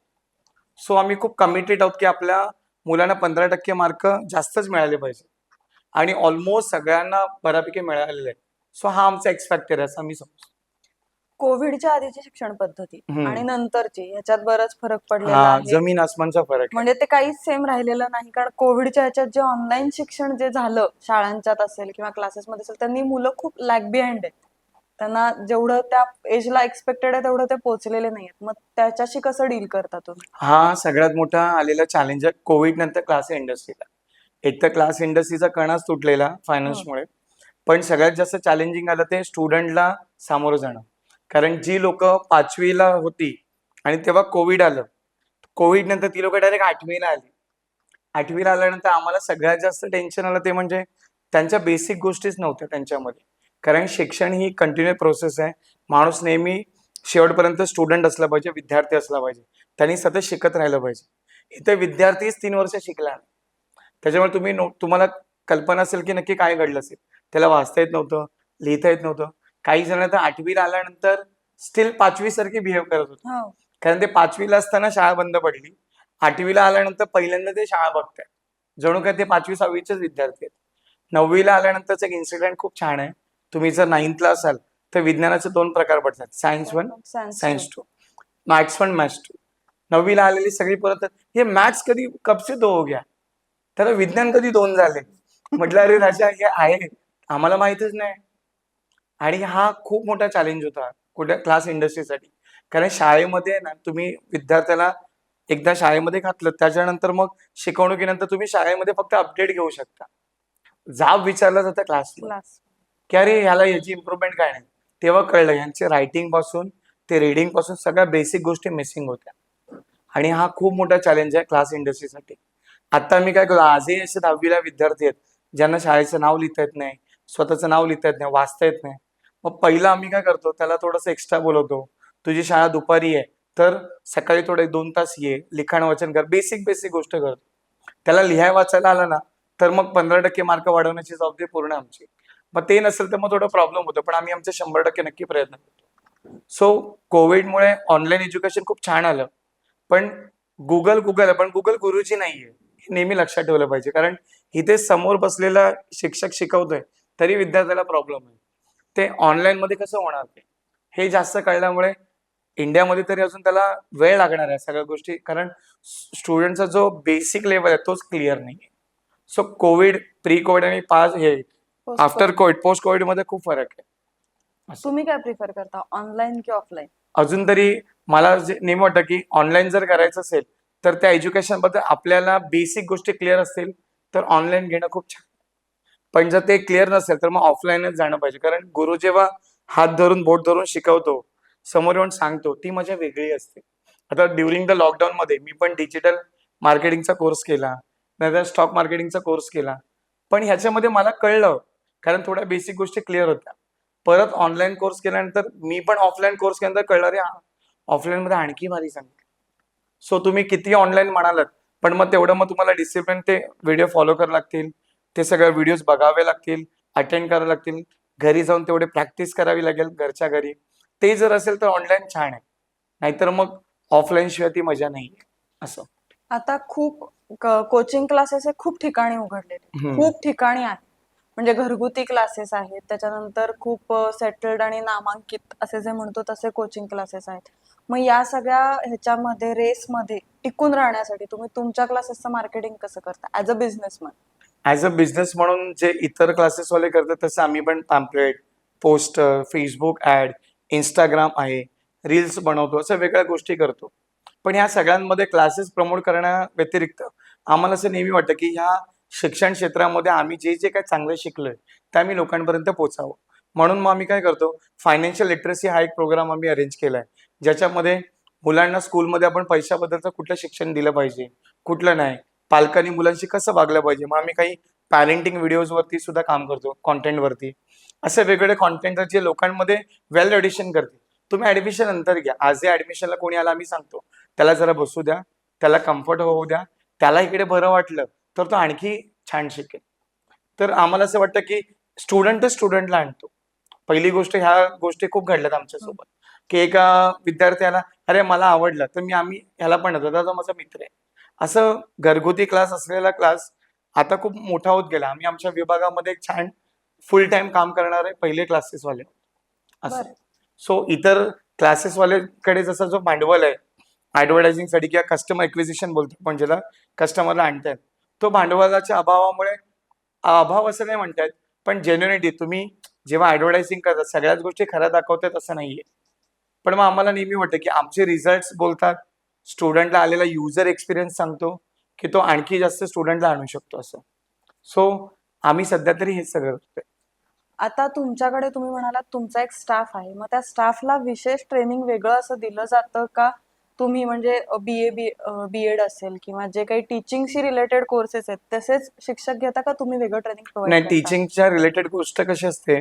सो आम्ही खूप कमिटेड आहोत, की आपल्या मुलांना 15% मार्क जास्तच मिळाले पाहिजे. आणि ऑलमोस्ट सगळ्यांना बऱ्यापैकी मिळालेले आहेत. सो हा आमचा एक्स फॅक्टर आहे असं मी समजतो. कोविडच्या आधीची शिक्षण पद्धती हम्म. आणि नंतरची ह्याच्यात बराच फरक पडलेला हा आहे. जमीन आसमानचा फरक आहे. म्हणजे ते काहीच सेम राहिलेलं नाही, कारण कोविडच्या ह्याच्यात जे ऑनलाईन शिक्षण जे झालं शाळांच्यात असेल किंवा क्लासेसमध्ये असेल, त्यांनी मुलं खूप लॅग बिहाइंड आहेत. त्यांना जेवढं त्या एजला एक्सपेक्टेड आहे तेवढं ते पोहोचलेले नाहीयेत. मग त्याच्याशी कसं डील करता तुम्ही? हा सगळ्यात मोठा आलेला चॅलेंज आहे कोविड नंतर क्लास इंडस्ट्रीला. एक तर क्लास इंडस्ट्रीचा कणाच तुटलेला फायनान्समुळे, पण सगळ्यात जास्त चॅलेंजिंग आलं ते स्टुडंटला सामोरं जाणं. कारण जी लोक 5वीला होती आणि तेव्हा कोविड आलं, कोविड नंतर ती लोक डायरेक्ट 8वीला आली. 8वीला आल्यानंतर आम्हाला सगळ्यात जास्त टेन्शन आलं ते म्हणजे त्यांच्या बेसिक गोष्टीच नव्हत्या त्यांच्यामध्ये. कारण शिक्षण ही कंटिन्यू प्रोसेस आहे. माणूस नेहमी शेवटपर्यंत स्टुडंट असला पाहिजे, विद्यार्थी असला पाहिजे. त्यांनी सतत शिकत राहिलं पाहिजे. इथे विद्यार्थीच 3 वर्ष शिकला नाही. त्याच्यामुळे तुम्हाला कल्पना असेल की नक्की काय घडलं असेल. त्याला वाचता येत नव्हतं, लिहिता येत नव्हतं. काही जण तर 8वीला आल्यानंतर स्टील 5वी सारखी बिहेव करत होते. हो. कारण ते 5वीला असताना शाळा बंद पडली. 8वीला आल्यानंतर पहिल्यांदा ते शाळा बघतायत. जणू काय ते 5वी 6वीचेच विद्यार्थी आहेत. 9वीला आल्यानंतरचा एक इन्सिडेंट खूप छान आहे. तुम्ही जर 9thला असाल तर विज्ञानाचे 2 प्रकार पडतात, सायन्स 1, सायन्स 2, मॅथ्स 1, मॅथ्स 2. 9वीला आलेली सगळी परत हे मॅथ्स कधी कब से 2 हो गया, तर विज्ञान कधी 2 झाले. म्हटलं अरे राजा हे आहे, आम्हाला माहितच नाही. आणि हा खूप मोठा चॅलेंज होता कुठल्या क्लास इंडस्ट्रीसाठी. कारण शाळेमध्ये ना तुम्ही विद्यार्थ्याला एकदा शाळेमध्ये घातलं, त्याच्यानंतर मग शिकवणुकीनंतर तुम्ही शाळेमध्ये फक्त अपडेट घेऊ शकता. जाब विचारला जातं क्लासला क्लास. की अरे ह्याला याची इम्प्रुव्हमेंट काय नाही. तेव्हा कळलं यांचे रायटिंग पासून ते रीडिंग पासून सगळ्या बेसिक गोष्टी मिसिंग होत्या. आणि हा खूप मोठा चॅलेंज आहे क्लास इंडस्ट्रीसाठी. आता मी काय करतो, आजही असे 10वीला विद्यार्थी आहेत ज्यांना शाळेचं नाव लिहिता येत नाही, स्वतःचं नाव लिहिता येत नाही, वाचता येत नाही. मग पहिला आम्ही काय करतो, त्याला थोडंसं एक्स्ट्रा बोलवतो. तुझी शाळा दुपारी आहे तर सकाळी थोडे 2 तास ये, लिखाण वाचन कर, बेसिक बेसिक गोष्ट करतो. त्याला लिहाय वाचायला आलं ना तर मग 15% मार्क वाढवण्याची जबाबदारी पूर्ण आमची. मग ते नसेल तर मग थोडा प्रॉब्लेम होतो, पण आम्ही आमचे 100% नक्की प्रयत्न करतो. सो कोविडमुळे ऑनलाईन एज्युकेशन खूप छान आलं, पण गुगल आहे, पण गुगल गुरुजी नाहीये हे नेहमी लक्षात ठेवलं पाहिजे. कारण इथे समोर बसलेला शिक्षक शिकवतोय तरी विद्यार्थ्याला प्रॉब्लेम आहे. ते ऑनलाईन मध्ये कसं होणार ते हे जास्त कळल्यामुळे इंडियामध्ये तरी अजून त्याला वेळ लागणार आहे सगळ्या गोष्टी, कारण स्टुडंटचा जो बेसिक लेवल आहे तोच क्लिअर नाहीये. सो कोविड, प्री कोविड आणि आफ्टर कोविड, पोस्ट कोविड मध्ये खूप फरक आहे. असं. तुम्ही काय प्रिफर करता, ऑनलाईन की ऑफलाईन? अजून तरी मला नेहमी वाटतं की ऑनलाईन जर करायचं असेल तर त्या एज्युकेशन बद्दल आपल्याला बेसिक गोष्टी क्लिअर असतील तर ऑनलाईन घेणं खूप छान. पण जर ते क्लिअर नसेल तर मग ऑफलाईनच जाणं पाहिजे. कारण गुरु जेव्हा हात धरून बोट धरून शिकवतो, समोर येऊन सांगतो, ती मजा वेगळी असते. आता ड्युरिंग द लॉकडाऊन मध्ये मी पण डिजिटल मार्केटिंगचा कोर्स केला, नाहीतर स्टॉक मार्केटिंगचा कोर्स केला. पण ह्याच्यामध्ये मला कळलं, कारण थोड्या बेसिक गोष्टी क्लिअर होत्या. परत ऑनलाईन कोर्स केल्यानंतर मी पण ऑफलाईन कोर्स केल्यानंतर कळलं रे ऑफलाईन मध्ये आणखी भारी सांगते. सो तुम्ही किती ऑनलाईन म्हणालात, पण मग तेवढं मग तुम्हाला डिसिप्लिन ते व्हिडिओ फॉलो करावे लागतील, ते सगळे व्हिडिओज बघावे लागतील, अटेंड करावे लागतील, घरी जाऊन तेवढे प्रॅक्टिस करावी लागेल घरच्या घरी. ते जर असेल तर ऑनलाईन छान आहे, नाहीतर मग ऑफलाईन शिवाय ती मजा नाही असं. आता खूप कोचिंग क्लासेस हे खूप ठिकाणी उघडलेले, खूप ठिकाणी आहेत. म्हणजे घरगुती क्लासेस आहेत, त्याच्यानंतर खूप सेटल्ड आणि नामांकित असे जे म्हणतो तसे कोचिंग क्लासेस आहेत. मग या सगळ्या ह्याच्यामध्ये रेसमध्ये टिकून राहण्यासाठी तुम्ही तुमच्या क्लासेसचं मार्केटिंग कसं करता as a businessman? As a business म्हणून जे इतर क्लासेसवाले करतात तसं आम्ही पण pamphlet, poster, Facebook ad, Instagram आहे, रील्स बनवतो, असं वेगळ्या गोष्टी करतो. पण ह्या सगळ्यांमध्ये क्लासेस प्रमोट करण्या व्यतिरिक्त आम्हाला असं नेहमी वाटतं की ह्या शिक्षण क्षेत्रामध्ये आम्ही जे जे काही चांगलं शिकलोय ते आम्ही लोकांपर्यंत पोहोचावं. म्हणून मग आम्ही काय करतो, फायनान्शियल लिटरसी हा एक प्रोग्राम आम्ही अरेंज केलाय, ज्याच्यामध्ये मुलांना स्कूलमध्ये आपण पैशाबद्दलचं कुठलं शिक्षण दिलं पाहिजे, कुठलं नाही, पालकांनी मुलांशी कसं वागलं पाहिजे. मग आम्ही काही पॅरेंटिंग व्हिडिओज वरती सुद्धा काम करतो, कॉन्टेंट वरती. असे वेगवेगळे कॉन्टेंट जे लोकांमध्ये वेल एडिशन करते. तुम्ही ऍडमिशन नंतर घ्या, आज ऍडमिशनला कोणी आला आम्ही सांगतो त्याला जरा बसू द्या, त्याला कम्फर्ट होऊ द्या, त्याला इकडे बरं वाटलं तर तो आणखी छान शिकेल. तर आम्हाला असं वाटतं की स्टुडंटच स्टुडंटला आणतो. पहिली गोष्ट, ह्या गोष्टी खूप घडल्यात आमच्यासोबत की एका विद्यार्थ्याला अरे मला आवडलं तर आम्ही ह्याला पण येतो, दादा माझा मित्र आहे. असं घरगुती क्लास असलेला क्लास आता खूप मोठा होत गेला. आम्ही आमच्या विभागामध्ये एक छान फुल टाइम काम करणारे पहिले क्लासेसवाले असं. बरं. सो इतर क्लासेसवाल्याकडे जसा जो भांडवल आहे ऍडव्हर्टायझिंगसाठी किंवा कस्टमर एक्विजिशन बोलतो पण ज्याला कस्टमरला आणतायत, तो भांडवलाच्या अभावामुळे अभाव असं नाही म्हणतायत, पण जेन्युनिटी तुम्ही जेव्हा ऍडव्हर्टायझिंग करतात सगळ्याच गोष्टी खऱ्या दाखवतात असं नाहीये. पण मग आम्हाला नेहमी वाटतं की आमचे रिझल्ट बोलतात, स्टुडंटला आलेला युजर एक्सपिरियन्स सांगतो की तो आणखी जास्त स्टुडंटला आणू शकतो असं. सो आम्ही सध्या तरी हेच सगळं करतोय. आता तुमच्याकडे तुम्ही म्हणालात तुमचा एक स्टाफ आहे, मग त्या स्टाफला विशेष ट्रेनिंग वेगळं असं दिलं जातं का? तुम्ही म्हणजे बीएड असेल किंवा जे काही टीचिंगशी रिलेटेड कोर्सेस आहेत तसेच शिक्षक घेता का तुम्ही वेगळं ट्रेनिंग प्रोव्हाइड नाही, करता? टीचिंगच्या रिलेटेड गोष्ट कशी असते,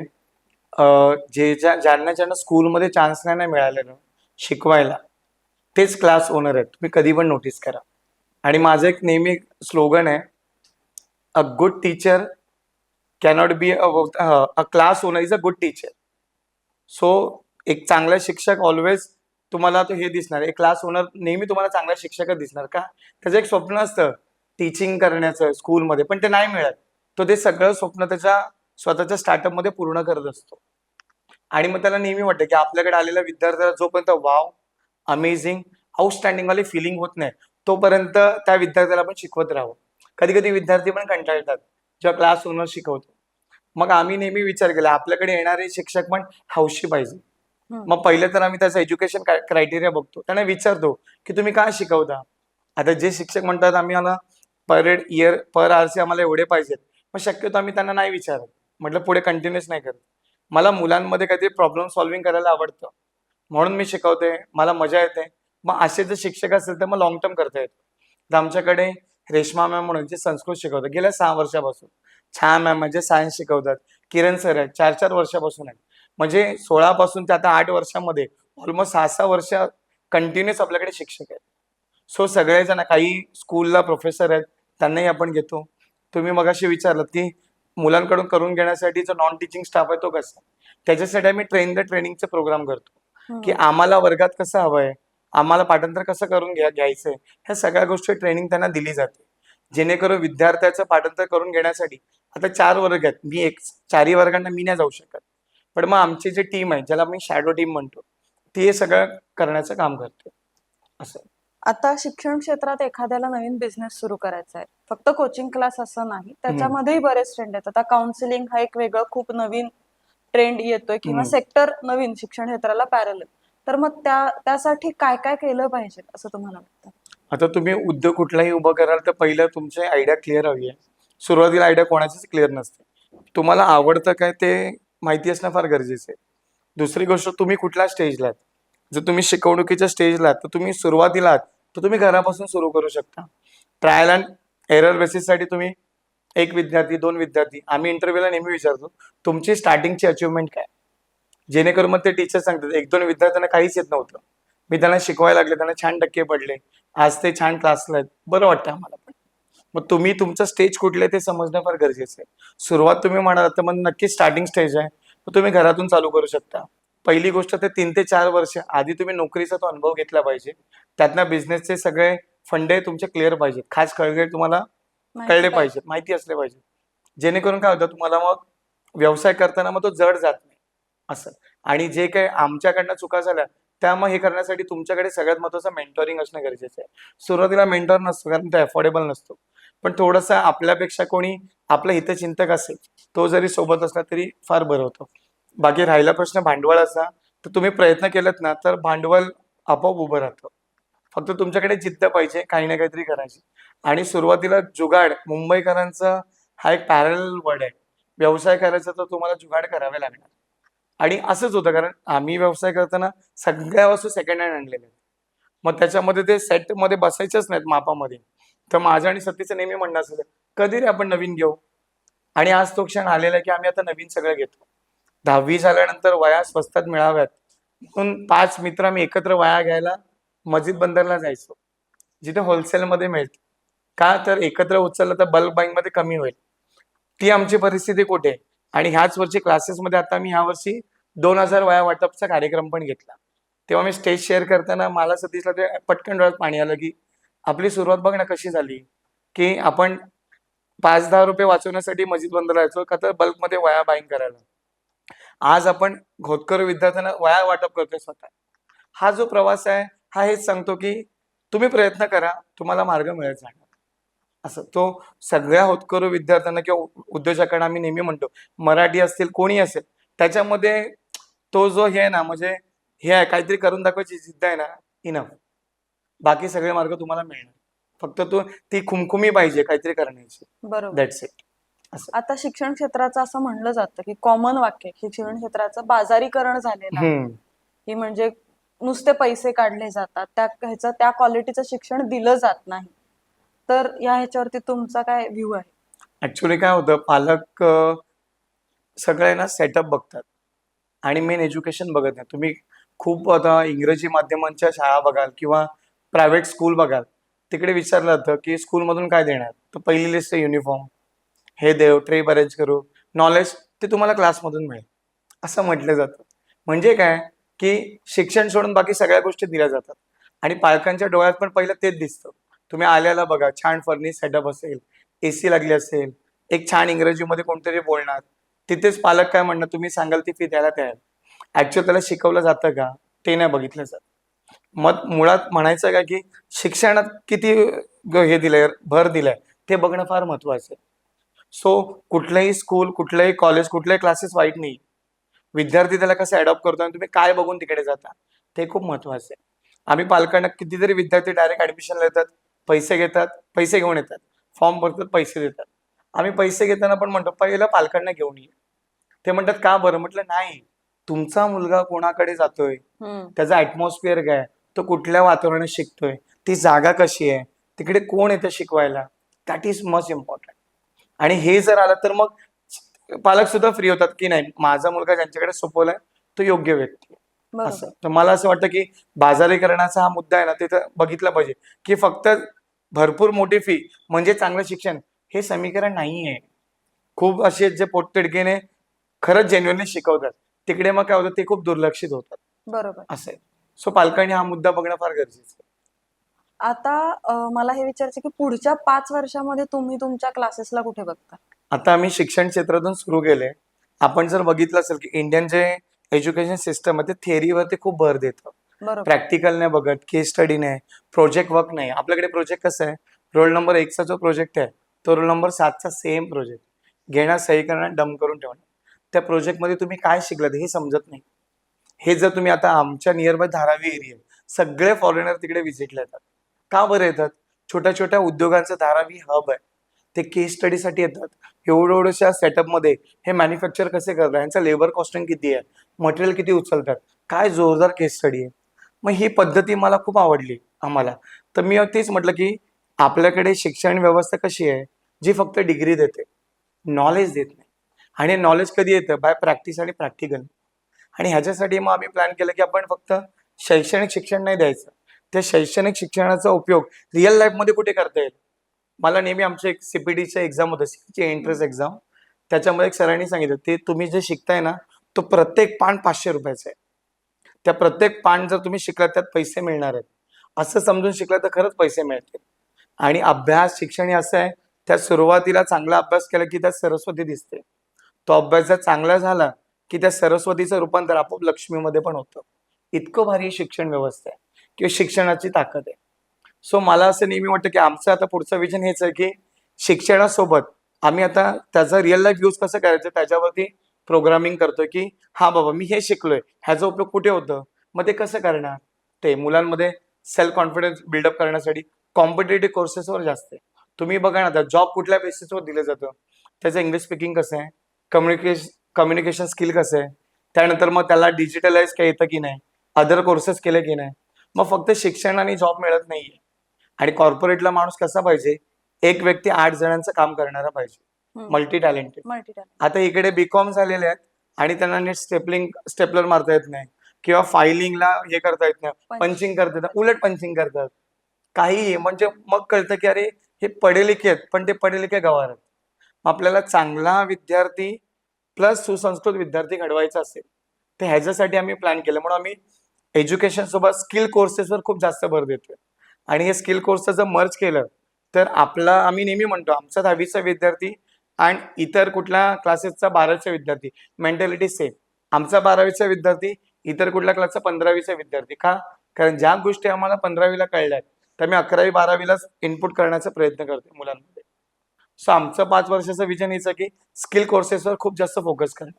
ज्यांना स्कूलमध्ये चान्स नाही ना मिळालेलं शिकवायला, तेच क्लास ओनर आहेत. तुम्ही कधी पण नोटीस करा. आणि माझं एक नेहमी स्लोगन आहे, a good teacher cannot be a class owner is a good teacher. So एक चांगला शिक्षक ऑलवेज तुम्हाला तो हे दिसणार, एक क्लास ओनर नेहमी तुम्हाला चांगला शिक्षकच दिसणार का? त्याचं एक स्वप्न असतं टीचिंग करण्याचं स्कूलमध्ये, पण ते नाही मिळत. तो ते सगळं स्वप्न त्याच्या स्वतःच्या स्टार्टअप मध्ये पूर्ण करत असतो. आणि मग त्याला नेहमी वाटतं की आपल्याकडे आलेल्या विद्यार्थ्याला जोपर्यंत वाव, अमेझिंग, आउटस्टँडिंग वाली फिलिंग होत नाही, तोपर्यंत त्या विद्यार्थ्याला आपण शिकवत राहावं. कधी कधी विद्यार्थी पण कंटाळतात जेव्हा क्लास ओनर शिकवतो. मग आम्ही नेहमी विचार केला आपल्याकडे येणारे शिक्षक पण हौशी पाहिजे. हम्म. मग पहिले तर आम्ही त्याचं एज्युकेशन क्रायटेरिया बघतो, त्यांना विचारतो की तुम्ही काय शिकवता. आता जे शिक्षक म्हणतात आम्हाला पर इयर पर आरचे आम्हाला एवढे पाहिजेत, मग शक्यतो आम्ही त्यांना नाही विचारत. म्हटलं पुढे कंटिन्यूस नाही करत. मला मुलांमध्ये काहीतरी प्रॉब्लेम सॉल्व्हिंग करायला आवडतं, म्हणून मी शिकवते, मला मजा येते. मग असे जर शिक्षक असेल तर मग लॉंग टर्म करता येतो. तर आमच्याकडे रेश्मा मॅम म्हणून जे संस्कृत शिकवतात गेल्या 6 वर्षापासून, छाया मॅम म्हणजे सायन्स शिकवतात, किरण सर आहेत 4-4 वर्षापासून आहेत. म्हणजे 16 पासून ते आता 8 वर्षामध्ये ऑलमोस्ट 6-6 वर्ष कंटिन्युअस आपल्याकडे शिक्षक आहेत. सो सगळेजण, काही स्कूलला प्रोफेसर आहेत त्यांनाही आपण घेतो. तुम्ही मगाशी विचारलं की मुलांकडून करून घेण्यासाठी जो नॉन टीचिंग स्टाफ आहे तो कसा, त्याच्यासाठी आम्ही ट्रेनिंगचे प्रोग्राम करतो की आम्हाला वर्गात कसं हवंय, आम्हाला पाठांतर कसं करून घ्यायचंय, ह्या सगळ्या गोष्टी ट्रेनिंग त्यांना दिली जाते, जेणेकरून विद्यार्थ्याचं पाठांतर करून घेण्यासाठी. आता 4 वर्ग आहेत, मी चारही वर्गांना मी नाही जाऊ शकत, पण मग आमची जी टीम आहे ज्याला मी शॅडो टीम म्हणतो, ती हे सगळं करण्याचं काम करते असं. आता शिक्षण क्षेत्रात एखाद्याला नवीन बिझनेस सुरू करायचा आहे, फक्त कोचिंग क्लास असं नाही, त्याच्यामध्येही बरेच ट्रेंड आहेत. आता काउन्सिलिंग हा एक वेगळं खूप नवीन ट्रेंड येतोय किंवा सेक्टर नवीन शिक्षण क्षेत्राला पॅरलल. तर मग त्यासाठी काय काय केलं पाहिजे असं तुम्हाला वाटतं? आता तुम्ही उद्योग कुठलाही उभं कराल तर पहिलं तुमची आयडिया क्लिअर हवी आहे. सुरुवातीला आयडिया कोणाचीच क्लिअर नसते. तुम्हाला आवडतं काय ते माहिती असणं फार गरजेचं आहे. दुसरी गोष्ट, तुम्ही कुठल्या स्टेजला आहात. जर तुम्ही शिकवणुकीच्या स्टेजला आहात तर तुम्ही सुरुवातीला आहात तर तुम्ही घरापासून सुरू करू शकता. ट्रायल अँड एरर बेसिससाठी तुम्ही 1 विद्यार्थी 2 विद्यार्थी, आम्ही इंटरव्ह्यूला नेहमी विचारतो तुमची स्टार्टिंगची अचिव्हमेंट काय, जेणेकरून मग ते टीचर सांगतात 1-2 विद्यार्थ्यांना काहीच येत नव्हतं, मी त्यांना शिकवायला लागले, त्यांना छान टक्के पडले, आज ते छान क्लासला आहेत, बरं वाटतं आम्हाला पण. मग तुम्ही तुमचं स्टेज कुठले ते समजणं फार गरजेचं आहे. सुरुवात तुम्ही म्हणाल तर मग नक्कीच स्टार्टिंग स्टेज आहे, तर तुम्ही घरातून चालू करू शकता. पहिली गोष्ट ते 3 ते 4 वर्ष आधी तुम्ही नोकरीचा तो अनुभव घेतला पाहिजे. त्यातनं बिझनेसचे सगळे फंडे तुमचे क्लिअर पाहिजेत, खास कळले तुम्हाला कळले पाहिजेत, माहिती असले पाहिजे, जेणेकरून काय होतं तुम्हाला मग व्यवसाय करताना मग तो जड जात नाही असं. आणि जे काही आमच्याकडनं चुका झाल्या त्या मग हे करण्यासाठी तुमच्याकडे सगळ्यात महत्त्वाचं मेंटॉरिंग असणं गरजेचं आहे. सुरुवातीला मेंटॉर नसतो कारण तो अफोर्डेबल नसतो, पण थोडंसं आपल्यापेक्षा कोणी आपलं हितचिंतक असेल तो जरी सोबत असला तरी फार बरं होतं. बाकी राहिला प्रश्न भांडवलाचा, तर तुम्ही प्रयत्न केलेत ना तर भांडवल आपोआप उभं राहतं. फक्त तुमच्याकडे जिद्द पाहिजे काही ना काहीतरी करायची. आणि सुरुवातीला जुगाड, मुंबईकरांचा हा एक पॅरल वर्ड आहे, व्यवसाय करायचा तर तुम्हाला जुगाड करावे लागणार. आणि असंच होतं कारण आम्ही व्यवसाय करताना सगळ्या वस्तू सेकंड हँड आणलेल्या आहेत, मग त्याच्यामध्ये ते सेटमध्ये बसायच्याच नाहीत मापामध्ये. तर माझं आणि सतीचं नेहमी म्हणणं असायचं कधी रे आपण नवीन घेऊ. आणि आज तो क्षण आलेला आहे की आम्ही आता नवीन सगळं घेतो. 10वी झाल्यानंतर वह्या स्वस्तात मिळाव्यात म्हणून 5 मित्र आम्ही एकत्र वह्या घ्यायला मस्जिद बंदरला जायचो, जिथे होलसेलमध्ये मिळते. का तर एकत्र उचललं तर बल्क बाईंग मध्ये कमी होईल. ती आमची परिस्थिती कुठे. आणि ह्याच वर्षी क्लासेसमध्ये आता मी ह्या वर्षी 2000 वह्या वाटपचा कार्यक्रम पण घेतला. तेव्हा मी स्टेज शेअर करताना मला सतीशला ते पटकन डोळ्यात पाणी आलं की आपली सुरुवात बघ ना कशी झाली, की आपण 5-10 रुपये वाचवण्यासाठी मस्जिद बंद राहायचो का तर बल्कमध्ये वया बाईंग करायला. आज आपण होतकरू विद्यार्थ्यांना वया वाटप करतोय स्वतः. हा जो प्रवास आहे हा हेच सांगतो की तुम्ही प्रयत्न करा, तुम्हाला मार्ग मिळत जाणार. असं तो सगळ्या होतकरू विद्यार्थ्यांना किंवा उद्योजकांना आम्ही नेहमी म्हणतो, मराठी असतील कोणी असेल त्याच्यामध्ये तो जो हे आहे ना, म्हणजे हे आहे काहीतरी करून दाखवायची जिद्द आहे ना, इनफ. बाकी सगळे मार्ग तुम्हाला मिळणार. फक्त ती खुमखुमी पाहिजे काहीतरी करण्याची. बरोबर. That's it. असं. आता शिक्षण क्षेत्राचं असं म्हणलं जातं की कॉमन वाक्य आहे, शिक्षण क्षेत्राचं बाजारीकरण झालेलं आहे. हम्म. की म्हणजे नुसते पैसे काढले जातात, त्या क्वालिटीचं शिक्षण दिलं जात नाही. तर ह्याच्यावरती तुमचा काय व्ह्यू आहे? ऍक्च्युली काय होतं, पालक सगळे ना सेटअप बघतात आणि मेन एज्युकेशन बघत नाही. तुम्ही खूप आता इंग्रजी माध्यमांच्या शाळा बघाल किंवा प्रायव्हेट स्कूल बघाल, तिकडे विचारलं जातं की स्कूलमधून काय देणार, तर पहिली लिस्ट आहे युनिफॉर्म, हे देव, ट्रेप अरेंज करू, नॉलेज ते तुम्हाला क्लासमधून मिळेल असं म्हटलं जातं. म्हणजे काय की शिक्षण सोडून बाकी सगळ्या गोष्टी दिल्या जातात आणि पालकांच्या डोळ्यात पण पहिलं तेच दिसतं. तुम्ही आल्याला बघा, छान फर्निश सेटअप असेल, एसी लागली असेल, एक छान इंग्रजीमध्ये कोणतरी बोलणार, तिथेच पालक काय म्हणणार, तुम्ही सांगाल ती फी द्यायला तयार. ऍक्च्युअली त्याला शिकवलं जातं का ते नाही बघितलं जात. मग मुळात म्हणायचं का की शिक्षणात किती हे दिलंय, भर दिलाय ते बघणं फार महत्वाचं आहे. सो कुठलंही स्कूल, कुठलंही कॉलेज, कुठलेही क्लासेस वाईट नाही. विद्यार्थी त्याला कसं अडॉप्ट करतो आणि तुम्ही काय बघून तिकडे जाता ते खूप महत्वाचं आहे. आम्ही पालकांना कितीतरी विद्यार्थी डायरेक्ट ऍडमिशन येतात, पैसे घेतात, पैसे घेऊन येतात, फॉर्म भरतात, पैसे देतात. आम्ही पैसे घेताना पण म्हणतो पहिलं पालकांना घेऊन ये. ते म्हणतात का बरं, म्हटलं नाही, तुमचा मुलगा कोणाकडे जातोय, त्याचा ऍटमॉस्फिअर काय, तो कुठल्या वातावरणात शिकतोय, ती जागा कशी आहे, तिकडे कोण येतं शिकवायला, दॅट इज मस्ट इम्पॉर्टंट. आणि हे जर आलं तर मग पालक सुद्धा फ्री होतात की नाही, माझा मुलगा ज्यांच्याकडे सोपवलाय तो योग्य व्यक्ती आहे. असं तर मला असं वाटतं की बाजारीकरणाचा हा मुद्दा आहे ना, तिथं बघितलं पाहिजे की फक्त भरपूर मोठी फी म्हणजे चांगलं शिक्षण हे समीकरण नाहीये. खूप असे जे पोटतिडकीने खरंच जेन्युअनली शिकवतात तिकडे मग काय होतं, ते खूप दुर्लक्षित होतात. बरोबर. असं आहे. सो पालकांनी हा मुद्दा बघणं फार गरजेचं आहे. आता मला हे विचारायचं की पुढच्या 5 वर्षामध्ये तुम्ही तुमच्या क्लासेसला कुठे बघता? आता आम्ही शिक्षण क्षेत्रातून सुरू केले. आपण जर बघितलं असेल की इंडियन जे एज्युकेशन सिस्टम आहे ते थेअरीवरती खूप भर देतं. बरोबर. प्रॅक्टिकल नाही बघत, केस स्टडी नाही, प्रोजेक्ट वर्क नाही. आपल्याकडे प्रोजेक्ट कसं आहे, रोल नंबर 1चा जो प्रोजेक्ट आहे तो रोल नंबर 7चा सेम प्रोजेक्ट घेणार, सही करणार, डम करून ठेवणार. त्या प्रोजेक्टमध्ये तुम्ही काय शिकलात हे समजत नाही. हे जर तुम्ही आता आमच्या नियर बाय धारावी एरिया, सगळे फॉरेनर तिकडे व्हिजिटला येतात. का बरं येतात? छोट्या छोट्या उद्योगांचं धारावी हब आहे. ते केस स्टडीसाठी येतात. एवढ्याशा सेटअपमध्ये हे मॅन्युफॅक्चर कसे करतात, यांचं लेबर कॉस्टिंग किती आहे, मटेरियल किती उचलतात, काय जोरदार केस स्टडी आहे. मग ही पद्धती मला खूप आवडली आम्हाला. तर मी तेच म्हटलं की आपल्याकडे शिक्षण व्यवस्था कशी आहे, जी फक्त डिग्री देते, नॉलेज देत नाही. आणि नॉलेज कधी येतं, बाय प्रॅक्टिस आणि प्रॅक्टिकल. आणि ह्याच्यासाठी मग आम्ही प्लॅन केलं की आपण फक्त शैक्षणिक शिक्षण नाही द्यायचं, त्या शैक्षणिक शिक्षणाचा उपयोग रिअल लाईफमध्ये कुठे करता येईल. मला नेहमी आमचं एक सीपीटीचं एक्झाम होतं, सीची एंट्रन्स एक्झाम. त्याच्यामध्ये एक सरांनी सांगितलं, ते तुम्ही जे शिकताय ना तो प्रत्येक पान 500 रुपयाचा आहे. त्या प्रत्येक पान जर तुम्ही शिकलात त्यात पैसे मिळणार आहेत, असं समजून शिकला तर खरंच पैसे मिळतील. आणि अभ्यास शिक्षण हे असं आहे, त्या सुरुवातीला चांगला अभ्यास केला की त्यात सरस्वती दिसते. तो अभ्यास जर चांगला झाला की त्या सरस्वतीचं रूपांतर आपोआप लक्ष्मीमध्ये पण होतं. इतकं भारी शिक्षण व्यवस्था आहे किंवा शिक्षणाची ताकद आहे. सो मला असं नेहमी वाटतं की आमचं आता पुढचं विजन हेच आहे की शिक्षणासोबत आम्ही आता त्याचा रिअल लाईफ यूज कसं करायचं त्याच्यावरती प्रोग्रामिंग करतोय की हा बाबा मी हे शिकलोय, ह्याचा उपयोग कुठे होतं, मग ते कसं करणार. ते मुलांमध्ये सेल्फ कॉन्फिडन्स बिल्डअप करण्यासाठी कॉम्पिटेटिव्ह कोर्सेसवर जास्त आहे. तुम्ही बघा ना, आता जॉब कुठल्या बेसिसवर दिलं जातं, त्याचं इंग्लिश स्पीकिंग कसं आहे, कम्युनिकेशन स्किल कसं आहे, त्यानंतर मग त्याला डिजिटलाइज काय येतं की नाही, अदर कोर्सेस केले की नाही. मग फक्त शिक्षण आणि जॉब मिळत नाहीये. आणि कॉर्पोरेटला माणूस कसा पाहिजे, एक व्यक्ती 8 जणांचं काम करणारा पाहिजे, मल्टी टॅलेंटेड. आता इकडे बीकॉम झालेले आहेत आणि त्यांना नीट स्टेपलर मारता येत नाही किंवा फायलिंगला हे करता येत नाही, पंचिंग करता येत, उलट पंचिंग करतात काही. म्हणजे मग कळतं की अरे हे पढे-लिखे आहेत, पण ते पढे-लिखे गवार आहेत. आपल्याला चांगला विद्यार्थी प्लस सुसंस्कृत विद्यार्थी घडवायचा असेल तर ह्याच्यासाठी आम्ही प्लॅन केलं. म्हणून आम्ही एज्युकेशन सोबत स्किल कोर्सेसवर खूप जास्त भर देतोय. आणि हे स्किल कोर्सेस जर मर्ज केलं तर आम्ही नेहमी म्हणतो आमचा 10वीचा विद्यार्थी आणि इतर कुठल्या क्लासेसचा 12वीचा विद्यार्थी मेंटॅलिटी सेम. आमचा 12वीचा विद्यार्थी इतर कुठल्या क्लासचा 15वीचा विद्यार्थी. का? कारण ज्या गोष्टी आम्हाला 15वीला कळल्या त्या मी 11वी 12वीलाच इनपुट करण्याचा प्रयत्न करते मुलांमध्ये. सो आमचं 5 वर्षाचं विजन हेच आहे की स्किल कोर्सेसवर खूप जास्त फोकस करणं.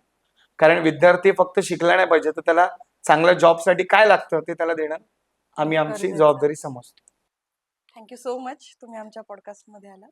कारण विद्यार्थी फक्त शिकला नाही पाहिजे, तर त्याला चांगल्या जॉबसाठी काय लागतं ते त्याला देणं आम्ही आमची गरजेचं आहे. जबाबदारी समजतो. थँक्यू सो मच तुम्ही आमच्या पॉडकास्टमध्ये आला.